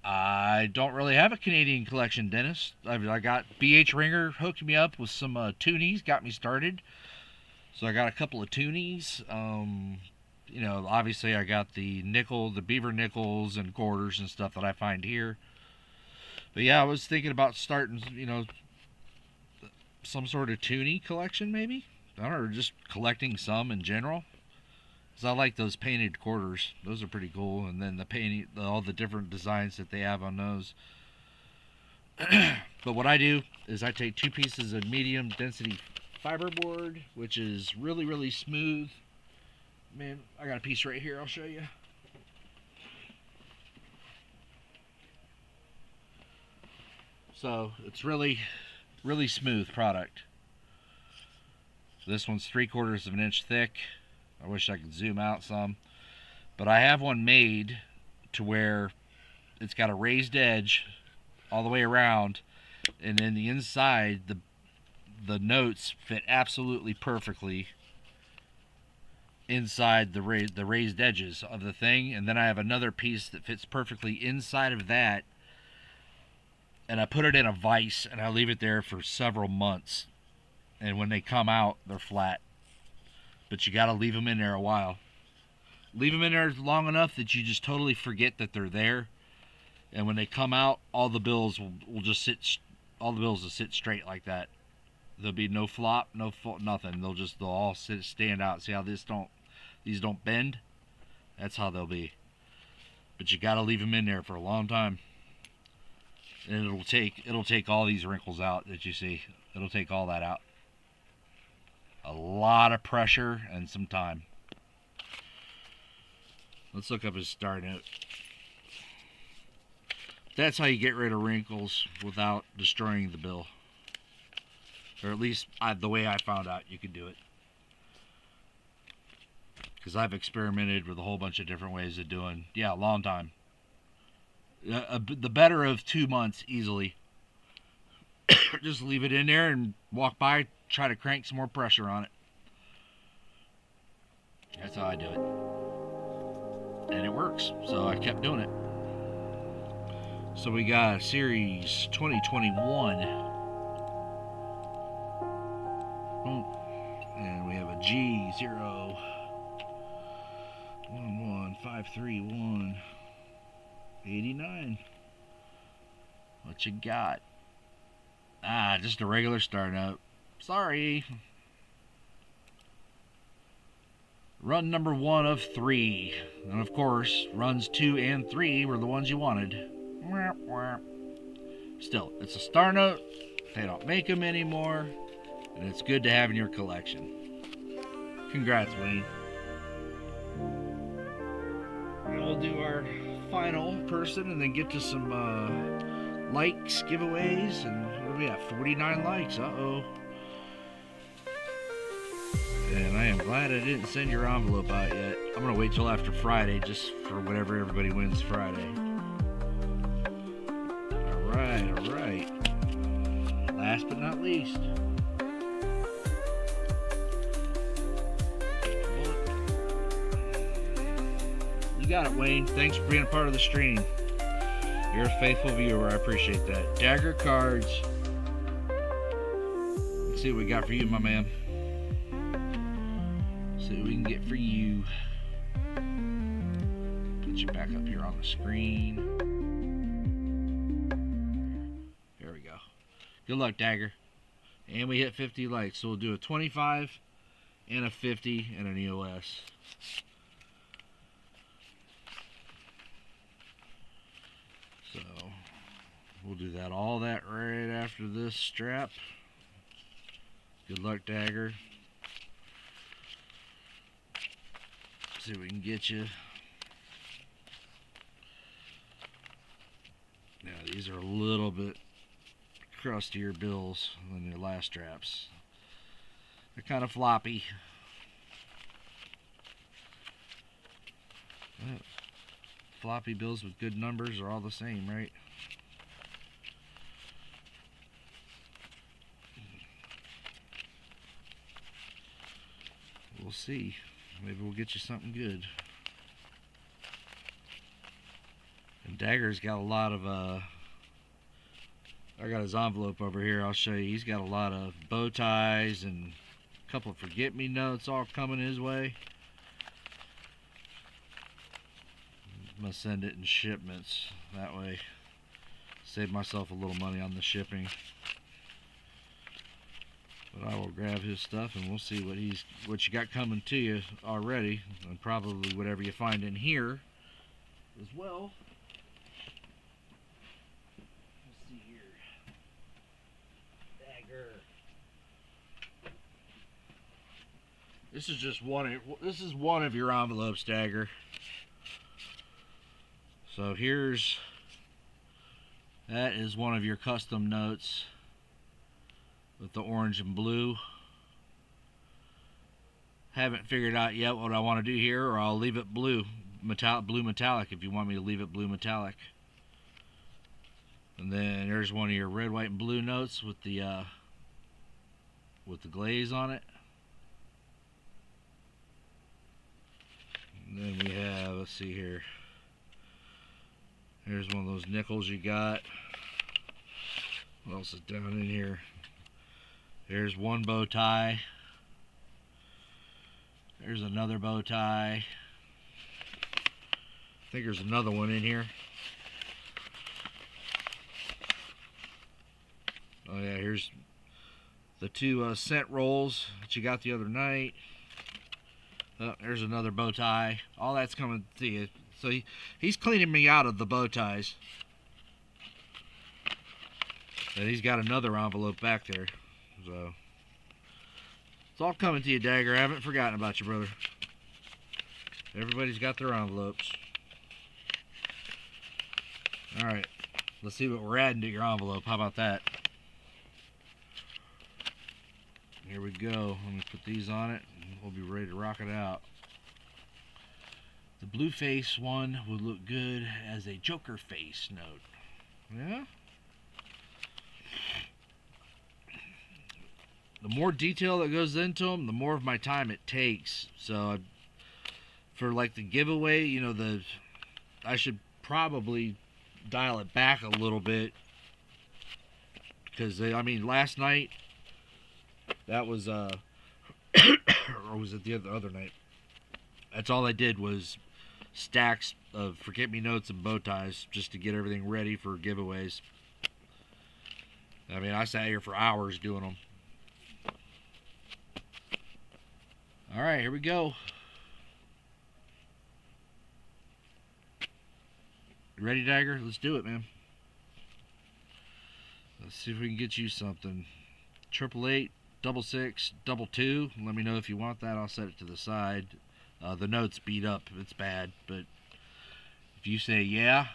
I don't really have a Canadian collection, Dennis. I got BH Ringer hooked me up with some toonies, got me started. So I got a couple of toonies. You know, obviously I got the nickel, the beaver nickels and quarters and stuff that I find here. But yeah, I was thinking about starting, you know, some sort of toonie collection maybe. I don't know, or just collecting some in general. Because I like those painted quarters. Those are pretty cool. And then the painting, all the different designs that they have on those. But what I do is I take 2 pieces of medium density fiberboard, which is really, really smooth. Man, I got a piece right here. I'll show you. So it's really, really smooth product. This one's 3/4 of an inch thick. I wish I could zoom out some, but I have one made to where it's got a raised edge all the way around, and then the inside, the notes fit absolutely perfectly inside the raised edges of the thing. And then I have another piece that fits perfectly inside of that, and I put it in a vise and I leave it there for several months, and when they come out, they're flat. But you got to leave them in there a while. Leave them in there long enough that you just totally forget that they're there, and when they come out, all the bills will just sit. All the bills will sit straight like that. There'll be no flop, no nothing. They'll all stand out. See how these don't bend? That's how they'll be. But you got to leave them in there for a long time, and it'll take all these wrinkles out that you see. It'll take all that out. A lot of pressure and some time. Let's look up his star note. That's how you get rid of wrinkles without destroying the bill. Or at least the way I found out you could do it. Because I've experimented with a whole bunch of different ways of doing. Yeah, a long time. The better of 2 months easily. Just leave it in there and walk by, try to crank some more pressure on it. That's how I do it. And it works. So I kept doing it. So we got a series 2021. And we have a G0 11531 89. What you got? Just a regular star note. Sorry. Run number 1 of 3. And of course, runs 2 and 3 were the ones you wanted. Still, it's a star note. They don't make them anymore. And it's good to have in your collection. Congrats, Wayne. And we'll do our final person and then get to some likes, giveaways, and what do we have? 49 likes. Uh-oh. And I am glad I didn't send your envelope out yet. I'm going to wait till after Friday just for whatever everybody wins Friday. Alright. Last but not least. got it, Wayne. Thanks for being a part of the stream. You're a faithful viewer. I appreciate that. Dagger cards. Let's see what we got for you, my man. See what we can get for you. Put you back up here on the screen. There we go. Good luck, Dagger. And we hit 50 likes, so we'll do a 25 and a 50 and an EOS. So we'll do that, all that right after this strap. Good luck, Dagger. See if we can get you. Now these are a little bit crustier bills than your last straps. They're kind of floppy. Well, floppy bills with good numbers are all the same, right? We'll see. Maybe we'll get you something good. And Dagger's got a lot of I got his envelope over here. I'll show you. He's got a lot of bow ties and a couple of forget-me-nots all coming his way. I'm gonna send it in shipments. That way, save myself a little money on the shipping. But I will grab his stuff and we'll see what you got coming to you already, and probably whatever you find in here as well. Let's see here. Dagger. This is just one of your envelopes, Dagger. So that is one of your custom notes with the orange and blue. Haven't figured out yet what I want to do here, or I'll leave it blue metallic if you want me to leave it blue metallic. And then there's one of your red, white, and blue notes with the glaze on it. And then we have, let's see here. Here's one of those nickels you got. What else is down in here? There's one bow tie. There's another bow tie. I think there's another one in here. Oh yeah, here's the two scent rolls that you got the other night. Oh, there's another bow tie. All that's coming to you. So he's cleaning me out of the bow ties. And he's got another envelope back there. So it's all coming to you, Dagger. I haven't forgotten about you, brother. Everybody's got their envelopes. Alright, let's see what we're adding to your envelope. How about that? Here we go. Let me put these on it and we'll be ready to rock it out. The blue face one would look good as a Joker face note. Yeah? The more detail that goes into them, the more of my time it takes. So, for like the giveaway, you know, I should probably dial it back a little bit. Because, I mean, last night, that was, or was it the other night? That's all I did was stacks of forget-me-notes and bow ties just to get everything ready for giveaways. I mean, I sat here for hours doing them. Alright, here we go. You ready, Dagger? Let's do it, man. Let's see if we can get you something. 888, 66, 22. Let me know if you want that. I'll set it to the side. The note's beat up. It's bad, but if you say yeah.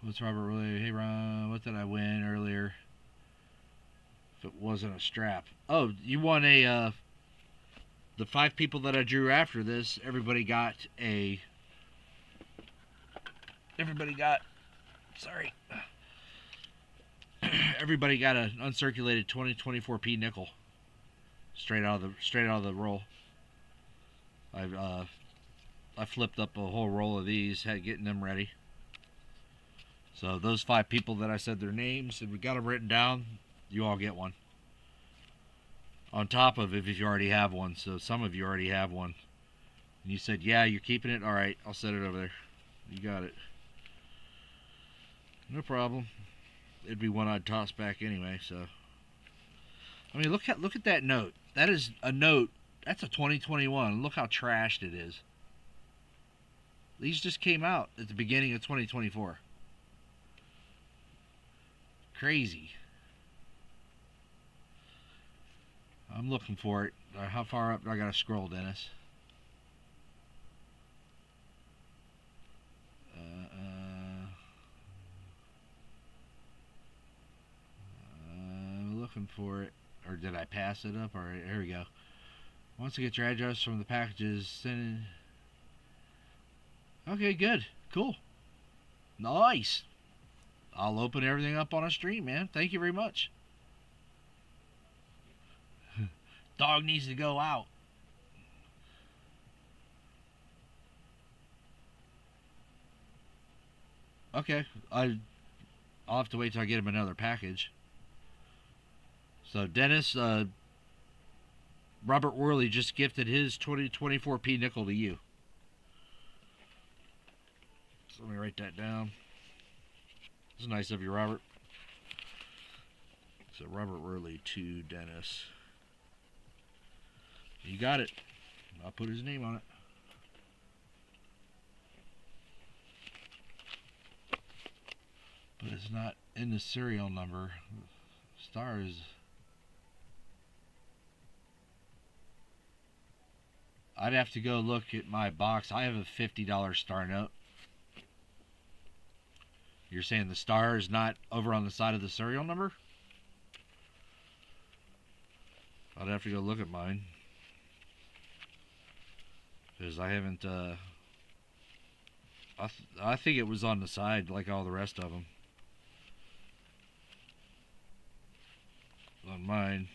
What's Robert really? Hey, Ron, what did I win earlier? If it wasn't a strap. Oh, you won a, the 5 people that I drew after this, everybody got an uncirculated 2024p nickel straight out of the roll. I've I flipped up a whole roll of these, getting them ready. So those 5 people that I said their names and we got them written down, you all get one. On top of it, if you already have one. So some of you already have one. And you said, yeah, you're keeping it? All right, I'll set it over there. You got it. No problem. It'd be one I'd toss back anyway, so. I mean, look at that note. That is a note. That's a 2021. Look how trashed it is. These just came out at the beginning of 2024. Crazy. I'm looking for it. How far up do I gotta scroll, Dennis? I'm looking for it. Or did I pass it up? Alright, here we go. Once you get your address from the packages, send it. Okay, good. Cool. Nice. I'll open everything up on a stream, man. Thank you very much. Dog needs to go out. Okay. I'll have to wait till I get him another package. So, Dennis, Robert Worley just gifted his 2024p nickel to you. So let me write that down. It's nice of you, Robert. So Robert Worley to Dennis. You got it. I'll put his name on it. But it's not in the serial number. Stars. I'd have to go look at my box. I have a $50 star note. You're saying the star is not over on the side of the serial number? I'd have to go look at mine. Because I haven't, I think it was on the side like all the rest of them. On mine.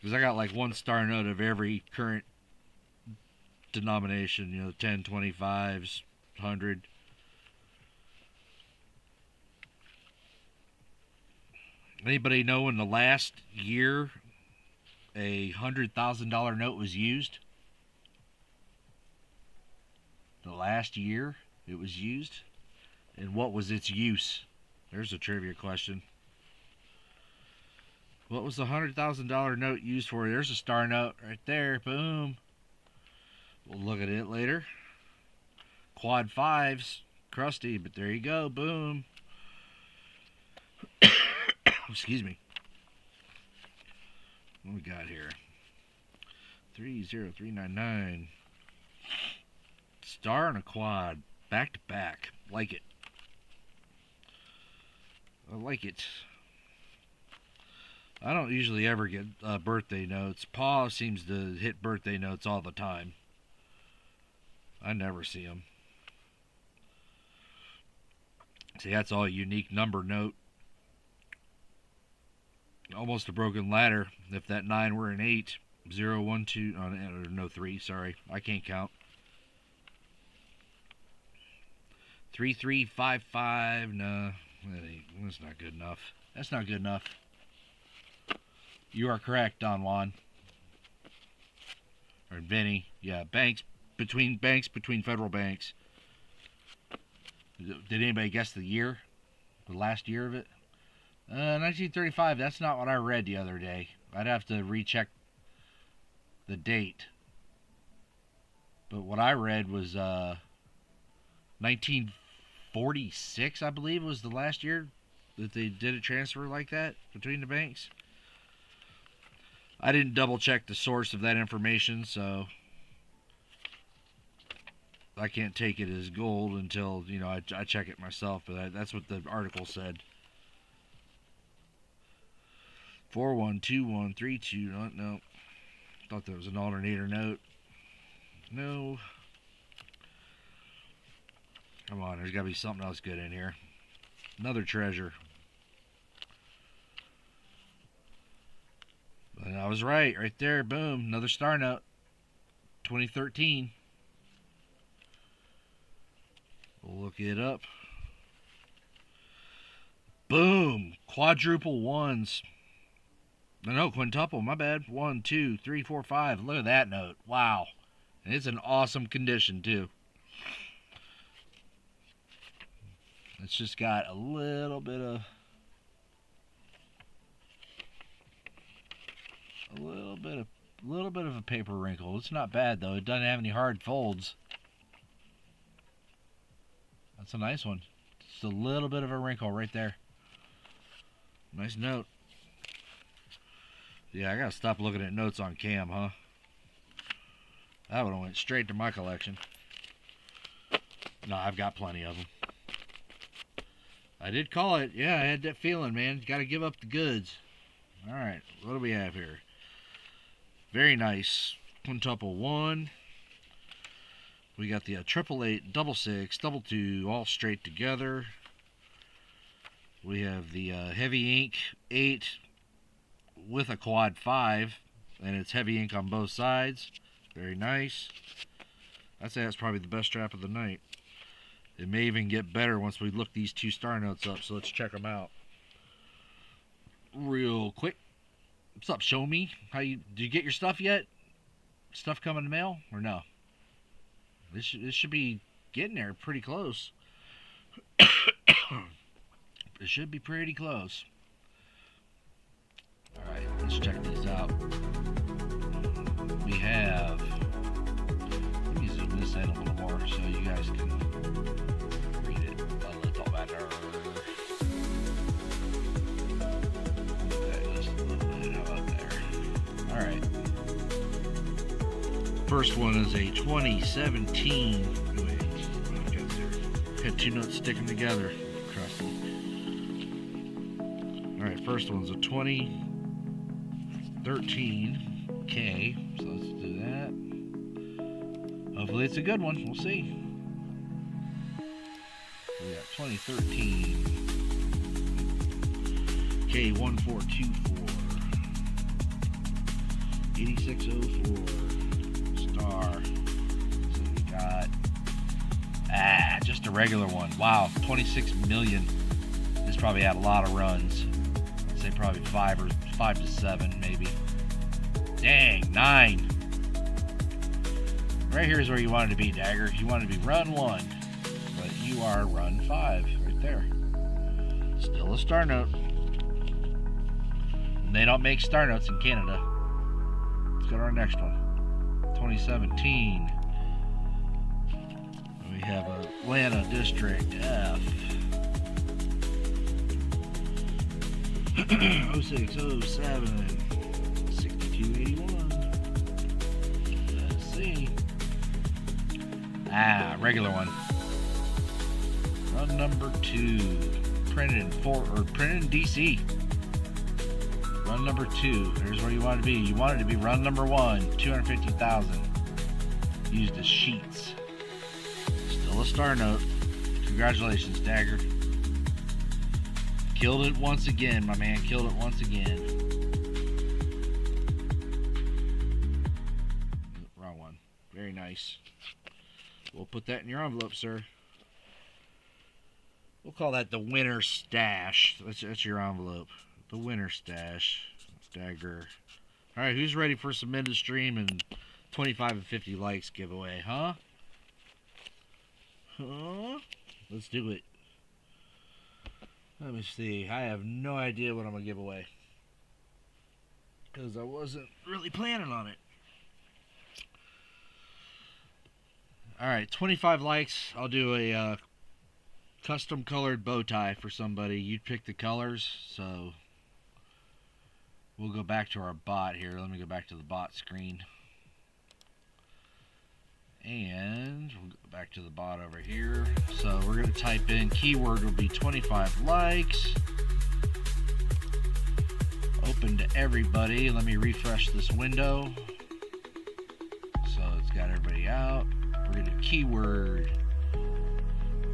Because I got like 1 star note of every current denomination, you know, 10, 25s, 100. Anybody know in the last year a $100,000 note was used? The last year it was used? And what was its use? There's a trivia question. What was the $100,000 note used for? There's a star note right there. Boom. We'll look at it later. Quad 5s. Crusty, but there you go. Boom. Excuse me. What we got here? 30399. Star and a quad. Back to back. Like it. I like it. I don't usually ever get birthday notes. Pa seems to hit birthday notes all the time. I never see them. See, that's all a unique number note. Almost a broken ladder. If that 9 were an 8. 0, 1, 2, no 3, sorry. I can't count. 3, 3, 5, 5. No, that's not good enough. That's not good enough. You are correct, Don Juan. Or Vinny. Yeah, between federal banks. Did anybody guess the year? The last year of it? 1935. That's not what I read the other day. I'd have to recheck the date. But what I read was 1946, I believe, was the last year that they did a transfer like that between the banks. I didn't double check the source of that information, so I can't take it as gold until, you know, I check it myself. But that's what the article said. 412132. No. Thought that was an alternator note. No. Come on, there's got to be something else good in here. Another treasure. But I was right there. Boom. Another star note. 2013. We'll look it up. Boom! Quadruple 1's. No, quintuple, my bad. 1, 2, 3, 4, 5. Look at that note. Wow. And it's in awesome condition, too. It's just got a little bit of a paper wrinkle. It's not bad though. It doesn't have any hard folds. That's a nice one. Just a little bit of a wrinkle right there. Nice note. Yeah, I gotta stop looking at notes on cam, huh? That would have went straight to my collection. No, I've got plenty of them. I did call it. Yeah, I had that feeling, man. Got to give up the goods. All right, what do we have here? Very nice quintuple 1. We got the 888, double 6, double 2, all straight together. We have the heavy ink 8 with a quad 5, and it's heavy ink on both sides. Very nice. I'd say that's probably the best strap of the night. It may even get better once we look these 2 star notes up, so let's check them out real quick. What's up, show me? Did you get your stuff yet? Stuff coming in the mail or no? This should be getting there pretty close. It should be pretty close. Alright, let's check these out. We have, let me zoom this in a little more so you guys can read it a little better. Just a little bit. How about there? Alright. First one is a 2017. Had 2 notes sticking together. Crusty. Alright, first one's a 2013 K. So let's do that. Hopefully it's a good one. We'll see. We got 2013 K1424 8604 star. So we got just a regular one. Wow, 26 million. This probably had a lot of runs. I'd say probably 5 to 7 maybe. Dang, 9. Right here is where you wanted to be, Dagger. You wanted to be run 1, but you are run 5 right there. Still a star note. And they don't make star notes in Canada. Let's go to our next one. 2017. We have Atlanta District F. 06, 07, 6281. Let's see. Regular one. Run number 2. Printed in DC. Run number 2. There's where you want to be. You wanted to be run number 1. 250,000. Used as sheets. Still a star note. Congratulations, Dagger. Killed it once again, my man. Killed it once again. Wrong one. Very nice. We'll put that in your envelope, sir. We'll call that the winter stash. That's your envelope. The winter stash. Dagger. Alright, who's ready for some end of stream and 25 and 50 likes giveaway, huh? Huh? Let's do it. Let me see. I have no idea what I'm going to give away, because I wasn't really planning on it. Alright, 25 likes. I'll do a custom colored bow tie for somebody. You pick the colors, so we'll go back to our bot here. Let me go back to the bot screen. And we'll go back to the bot over here. So we're going to type in, keyword will be 25 likes. Open to everybody. Let me refresh this window. So it's got everybody out. We're going to keyword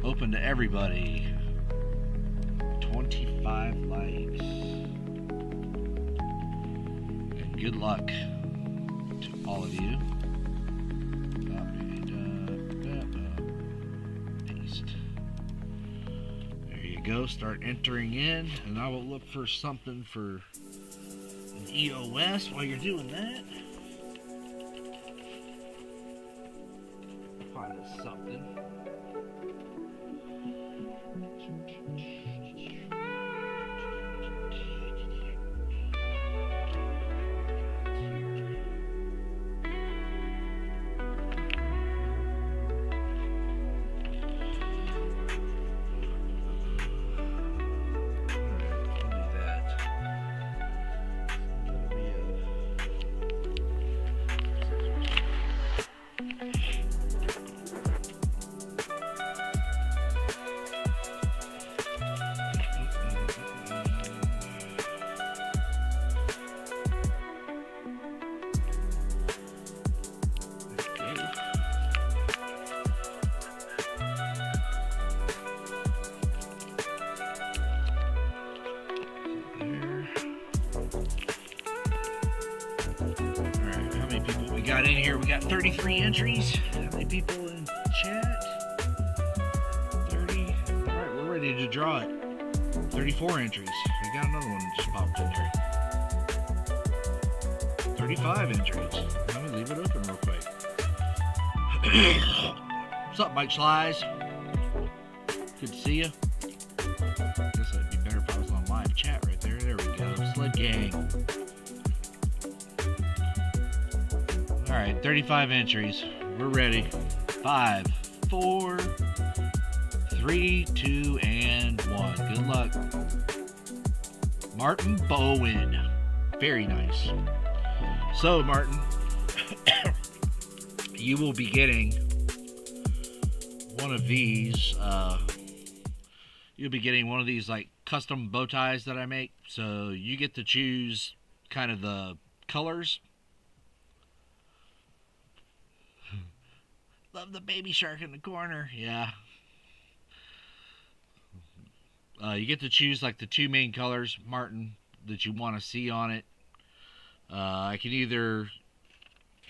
open to everybody. 25 likes. And good luck to all of you. Paste. go. Start entering in, and I will look for something for an EOS while you're doing that. Find us something. Got in here, we got 33 entries. How many people in chat? 30. Alright, we're ready to draw it. 34 entries. We got another one that just popped in here. 35 entries. Let me leave it open real quick. What's up, Mike Slice? Good to see you. Guess that'd be better if I was on live chat right there. There we go. Sled Gang. Alright, 35 entries. We're ready. 5, 4, 3, 2, and 1. Good luck. Martin Bowen. Very nice. So, Martin, you will be getting one of these. You'll be getting one of these like custom bow ties that I make. So you get to choose kind of the colors. Love the baby shark in the corner. Yeah. You get to choose like the two main colors, Martin, that you want to see on it. I can either,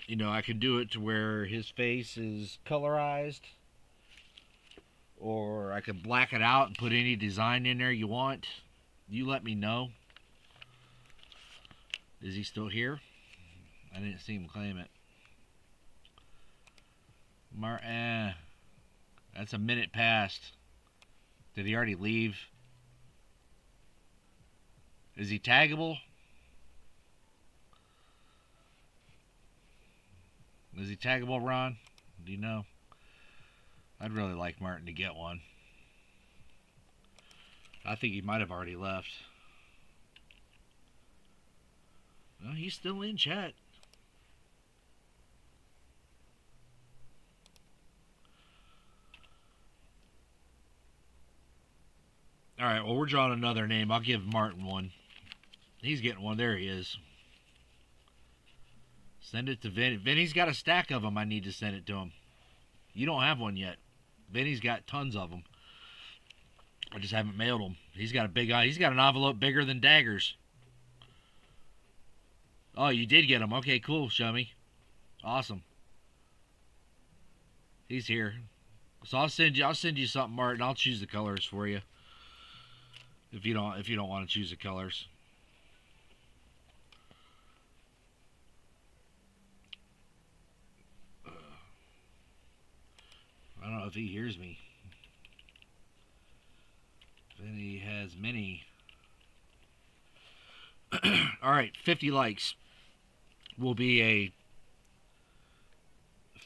I can do it to where his face is colorized, or I can black it out and put any design in there you want. You let me know. Is he still here? I didn't see him claim it. That's a minute past. Did he already leave? Is he taggable? Is he taggable, Ron? Do you know? I'd really like Martin to get one. I think he might have already left. No, he's still in chat. Alright, well, we're drawing another name. I'll give Martin one. He's getting one. There he is. Send it to Vinny. Vinny's got a stack of them. I need to send it to him. You don't have one yet. Vinny's got tons of them. I just haven't mailed them. He's got a big eye. He's got an envelope bigger than Daggers. Oh, you did get them. Okay, cool. Show me. Awesome. He's here. So I'll send you something, Martin. I'll choose the colors for you. If you don't want to choose the colors. I don't know if he hears me. Then he has many. Alright, 50 likes will be a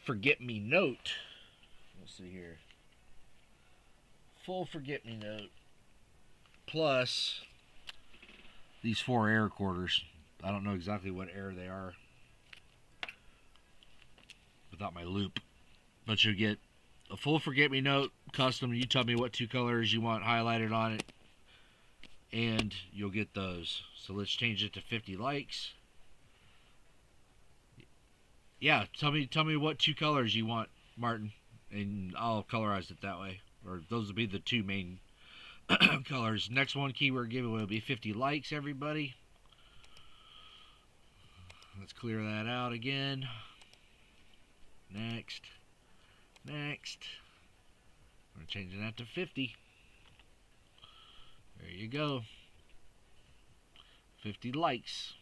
forget me note. Let's see here. Full forget me note. Plus these 4 air quarters. I don't know exactly what air they are without my loop. But you'll get a full forget-me-note custom. You tell me what 2 colors you want highlighted on it, and you'll get those. So let's change it to 50 likes. Yeah, tell me what 2 colors you want, Martin, and I'll colorize it that way. Or those will be the 2 main colors. Next one, keyword giveaway, will be 50 likes, everybody. Let's clear that out again. Next. We're changing that to 50. There you go. 50 likes.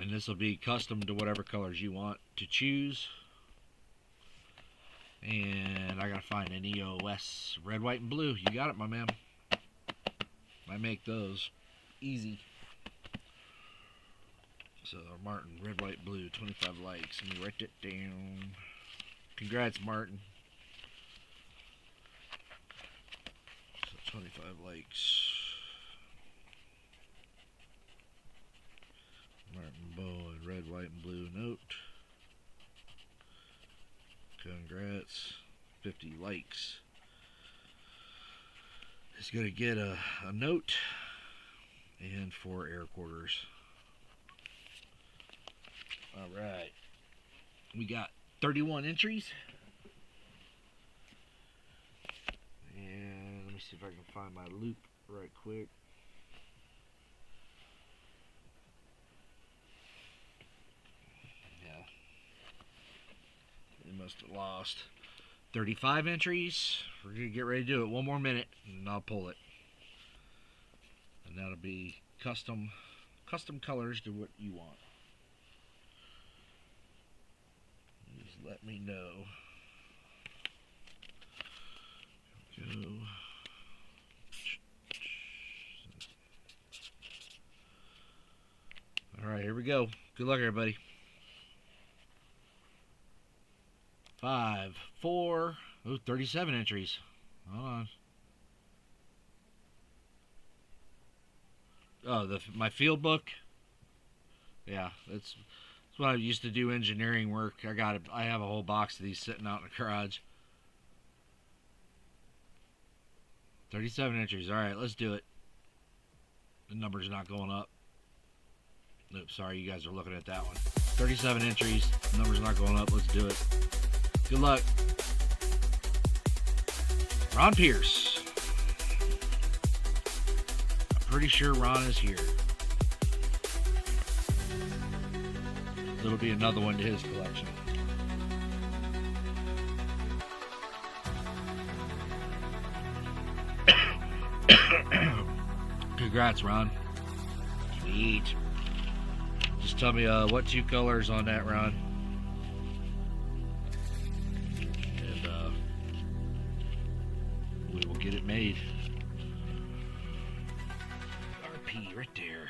And this will be custom to whatever colors you want to choose. And I gotta find an EOS red, white, and blue. You got it, my man. I make those easy. So Martin, red, white, blue, 25 likes. Let me write that down. Congrats, Martin. So 25 likes. Martin Bowen, red, white, and blue note. Congrats. 50 likes. He's going to get a note and 4 air quarters. Alright. We got 31 entries. And let me see if I can find my loop right quick. Yeah. They must have lost. 35 entries. We're going to get ready to do it. One more minute and I'll pull it. And that'll be custom colors to what you want. Just let me know. Go. Alright, here we go. Good luck, everybody. 5, 4, 37 entries. Hold on. Oh, my field book. Yeah, that's what I used to do engineering work. I have a whole box of these sitting out in the garage. 37 entries. All right, let's do it. The number's not going up. Oops, sorry, you guys are looking at that one. 37 entries. The number's not going up. Let's do it. Good luck. Ron Pierce. I'm pretty sure Ron is here. It'll be another one to his collection. Congrats, Ron. Sweet. Just tell me what 2 colors on that, Ron. And we will get it made. RP right there.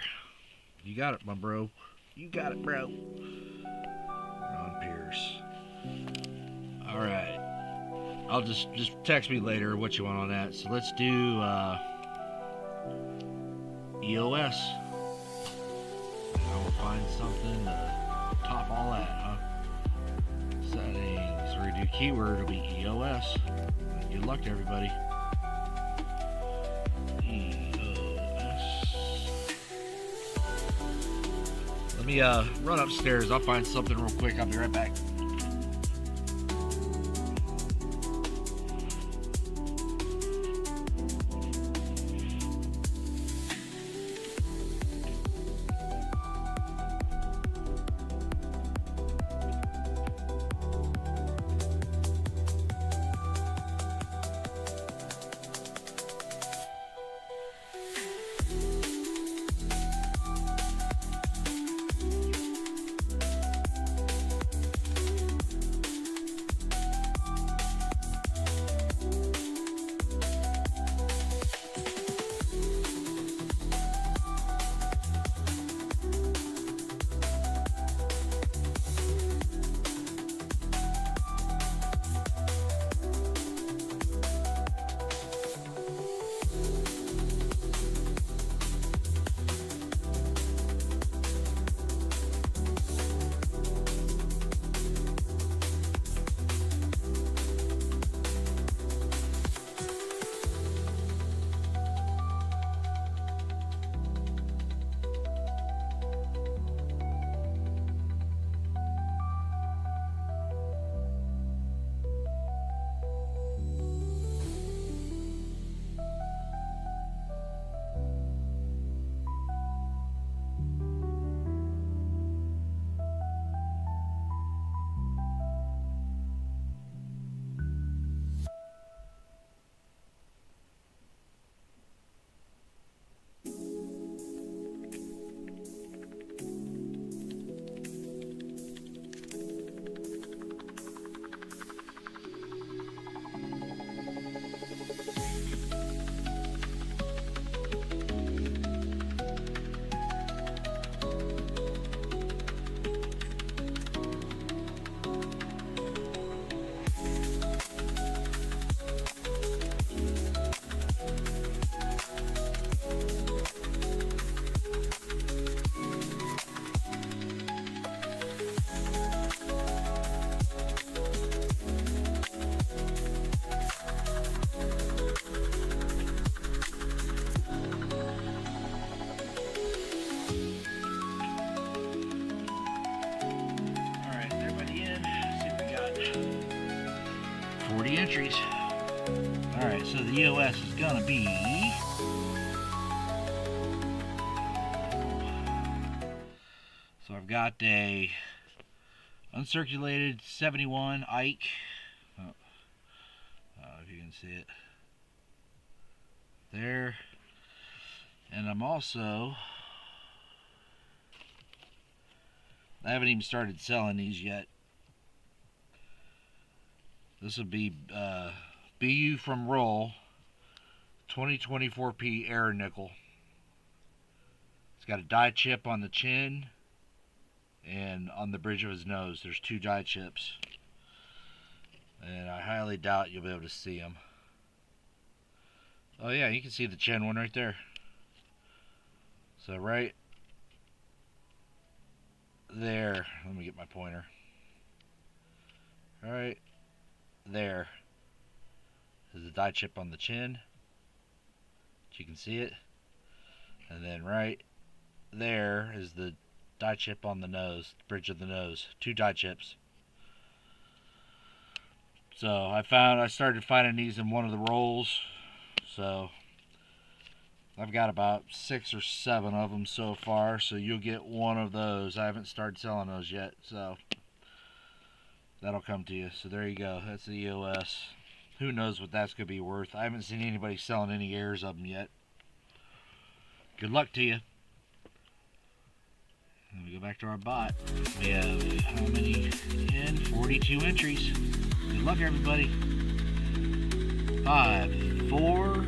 You got it, my bro. You got it, bro. Ron Pierce. Alright. I'll just text me later what you want on that. So let's do EOS. I will find something to top all that, huh? Settings. We're gonna do keyword. It'll be EOS. Good luck to everybody. EOS. Let me run upstairs. I'll find something real quick. I'll be right back. entries. Alright, so the EOS is gonna be... So I've got a uncirculated 71 Ike. Oh, if you can see it. There. And I'm also... I haven't even started selling these yet. This will be BU from Roll 2024P Air Nickel. It's got a die chip on the chin and on the bridge of his nose. There's 2 die chips. And I highly doubt you'll be able to see them. Oh yeah, you can see the chin one right there. So right there, let me get my pointer. Alright, there is the die chip on the chin. You can see it. And then right there is the die chip on the nose, the bridge of the nose. 2 die chips. So I started finding these in one of the rolls. So I've got about 6 or 7 of them so far, so you'll get one of those. I haven't started selling those yet, so that'll come to you. So there you go. That's the EOS. Who knows what that's going to be worth. I haven't seen anybody selling any airs of them yet. Good luck to you. Let me go back to our bot. We have how many in? 42 entries. Good luck, everybody. 5, 4,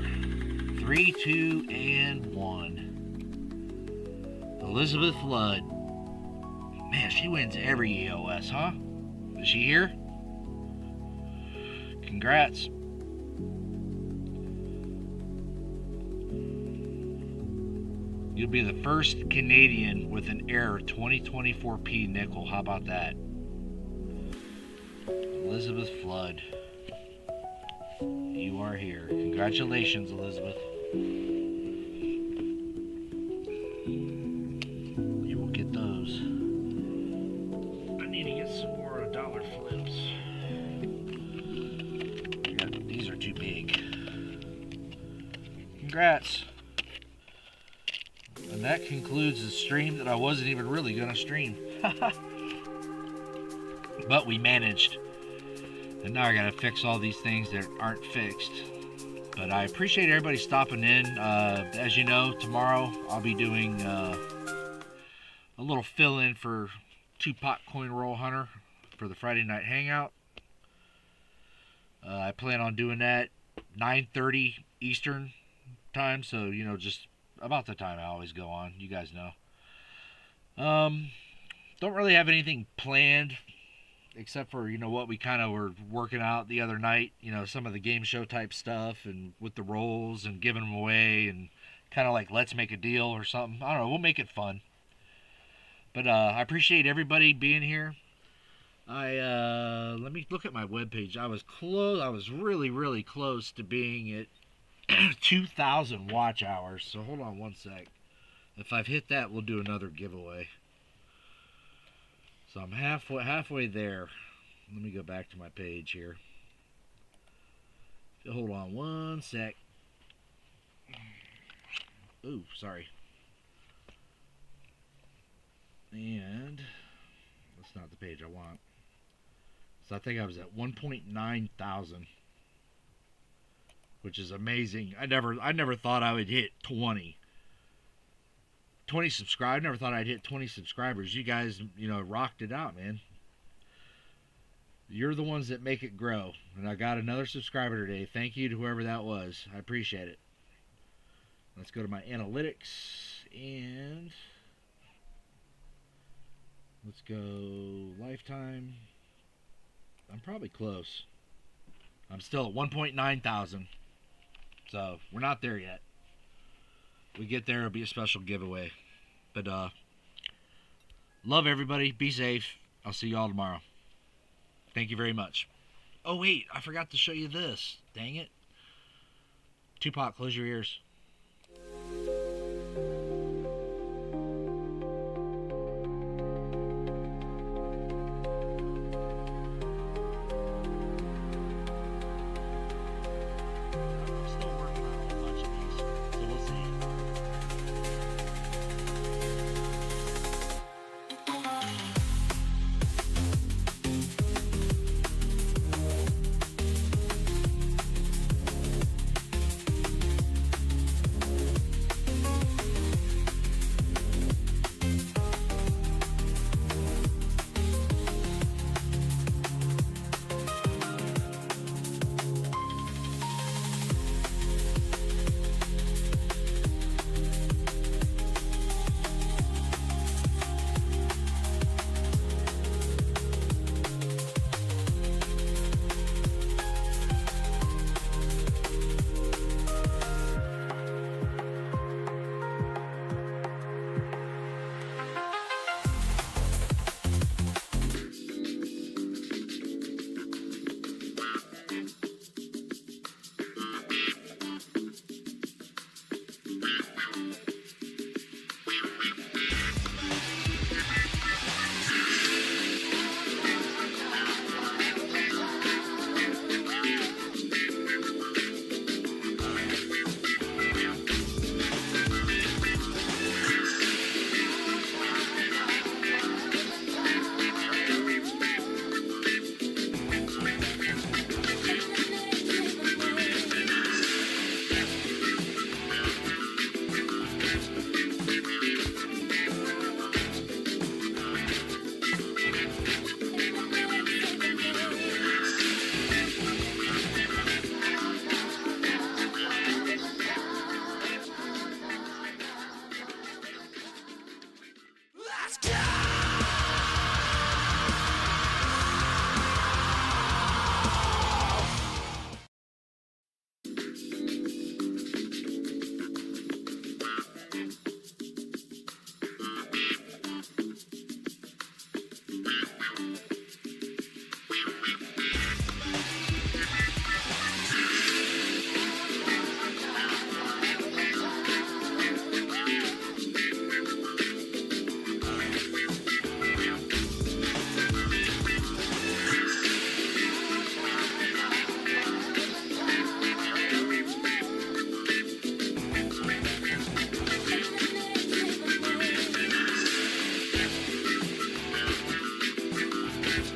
3, 2, and 1. Elizabeth Flood. Man, she wins every EOS, huh? Is she here? Congrats. You'll be the first Canadian with an Air 2024P nickel. How about that? Elizabeth Flood. You are here. Congratulations, Elizabeth. You will get those. I need to get some more dollar flips. These are too big. Congrats. And that concludes the stream that I wasn't even really going to stream. But we managed. And now I got to fix all these things that aren't fixed. But I appreciate everybody stopping in. As you know, tomorrow I'll be doing a little fill-in for Tupac Coin Roll Hunter for the Friday night hangout. I plan on doing that 9:30 Eastern time. So, you know, just about the time I always go on. You guys know. Don't really have anything planned except for, you know, what we kind of were working out the other night. You know, some of the game show type stuff and with the rolls and giving them away and kind of like let's make a deal or something. I don't know. We'll make it fun. But I appreciate everybody being here. Let me look at my webpage. I was close. I was really close to being at 2,000 watch hours. So hold on one sec. If I've hit that, we'll do another giveaway. So I'm halfway there. Let me go back to my page here. Hold on one sec. Ooh, sorry. And that's not the page I want. So I think I was at 1.9 thousand. Which is amazing. I never thought I would hit 20 subscribers. I never thought I'd hit 20 subscribers. You guys, you know, rocked it out, man. You're the ones that make it grow. And I got another subscriber today. Thank you to whoever that was. I appreciate it. Let's go to my analytics and let's go lifetime. I'm probably close. I'm still at 1.9 thousand. So, we're not there yet. We get there, it'll be a special giveaway. But, love everybody. Be safe. I'll see you all tomorrow. Thank you very much. Oh, wait. I forgot to show you this. Dang it. Tupac, close your ears.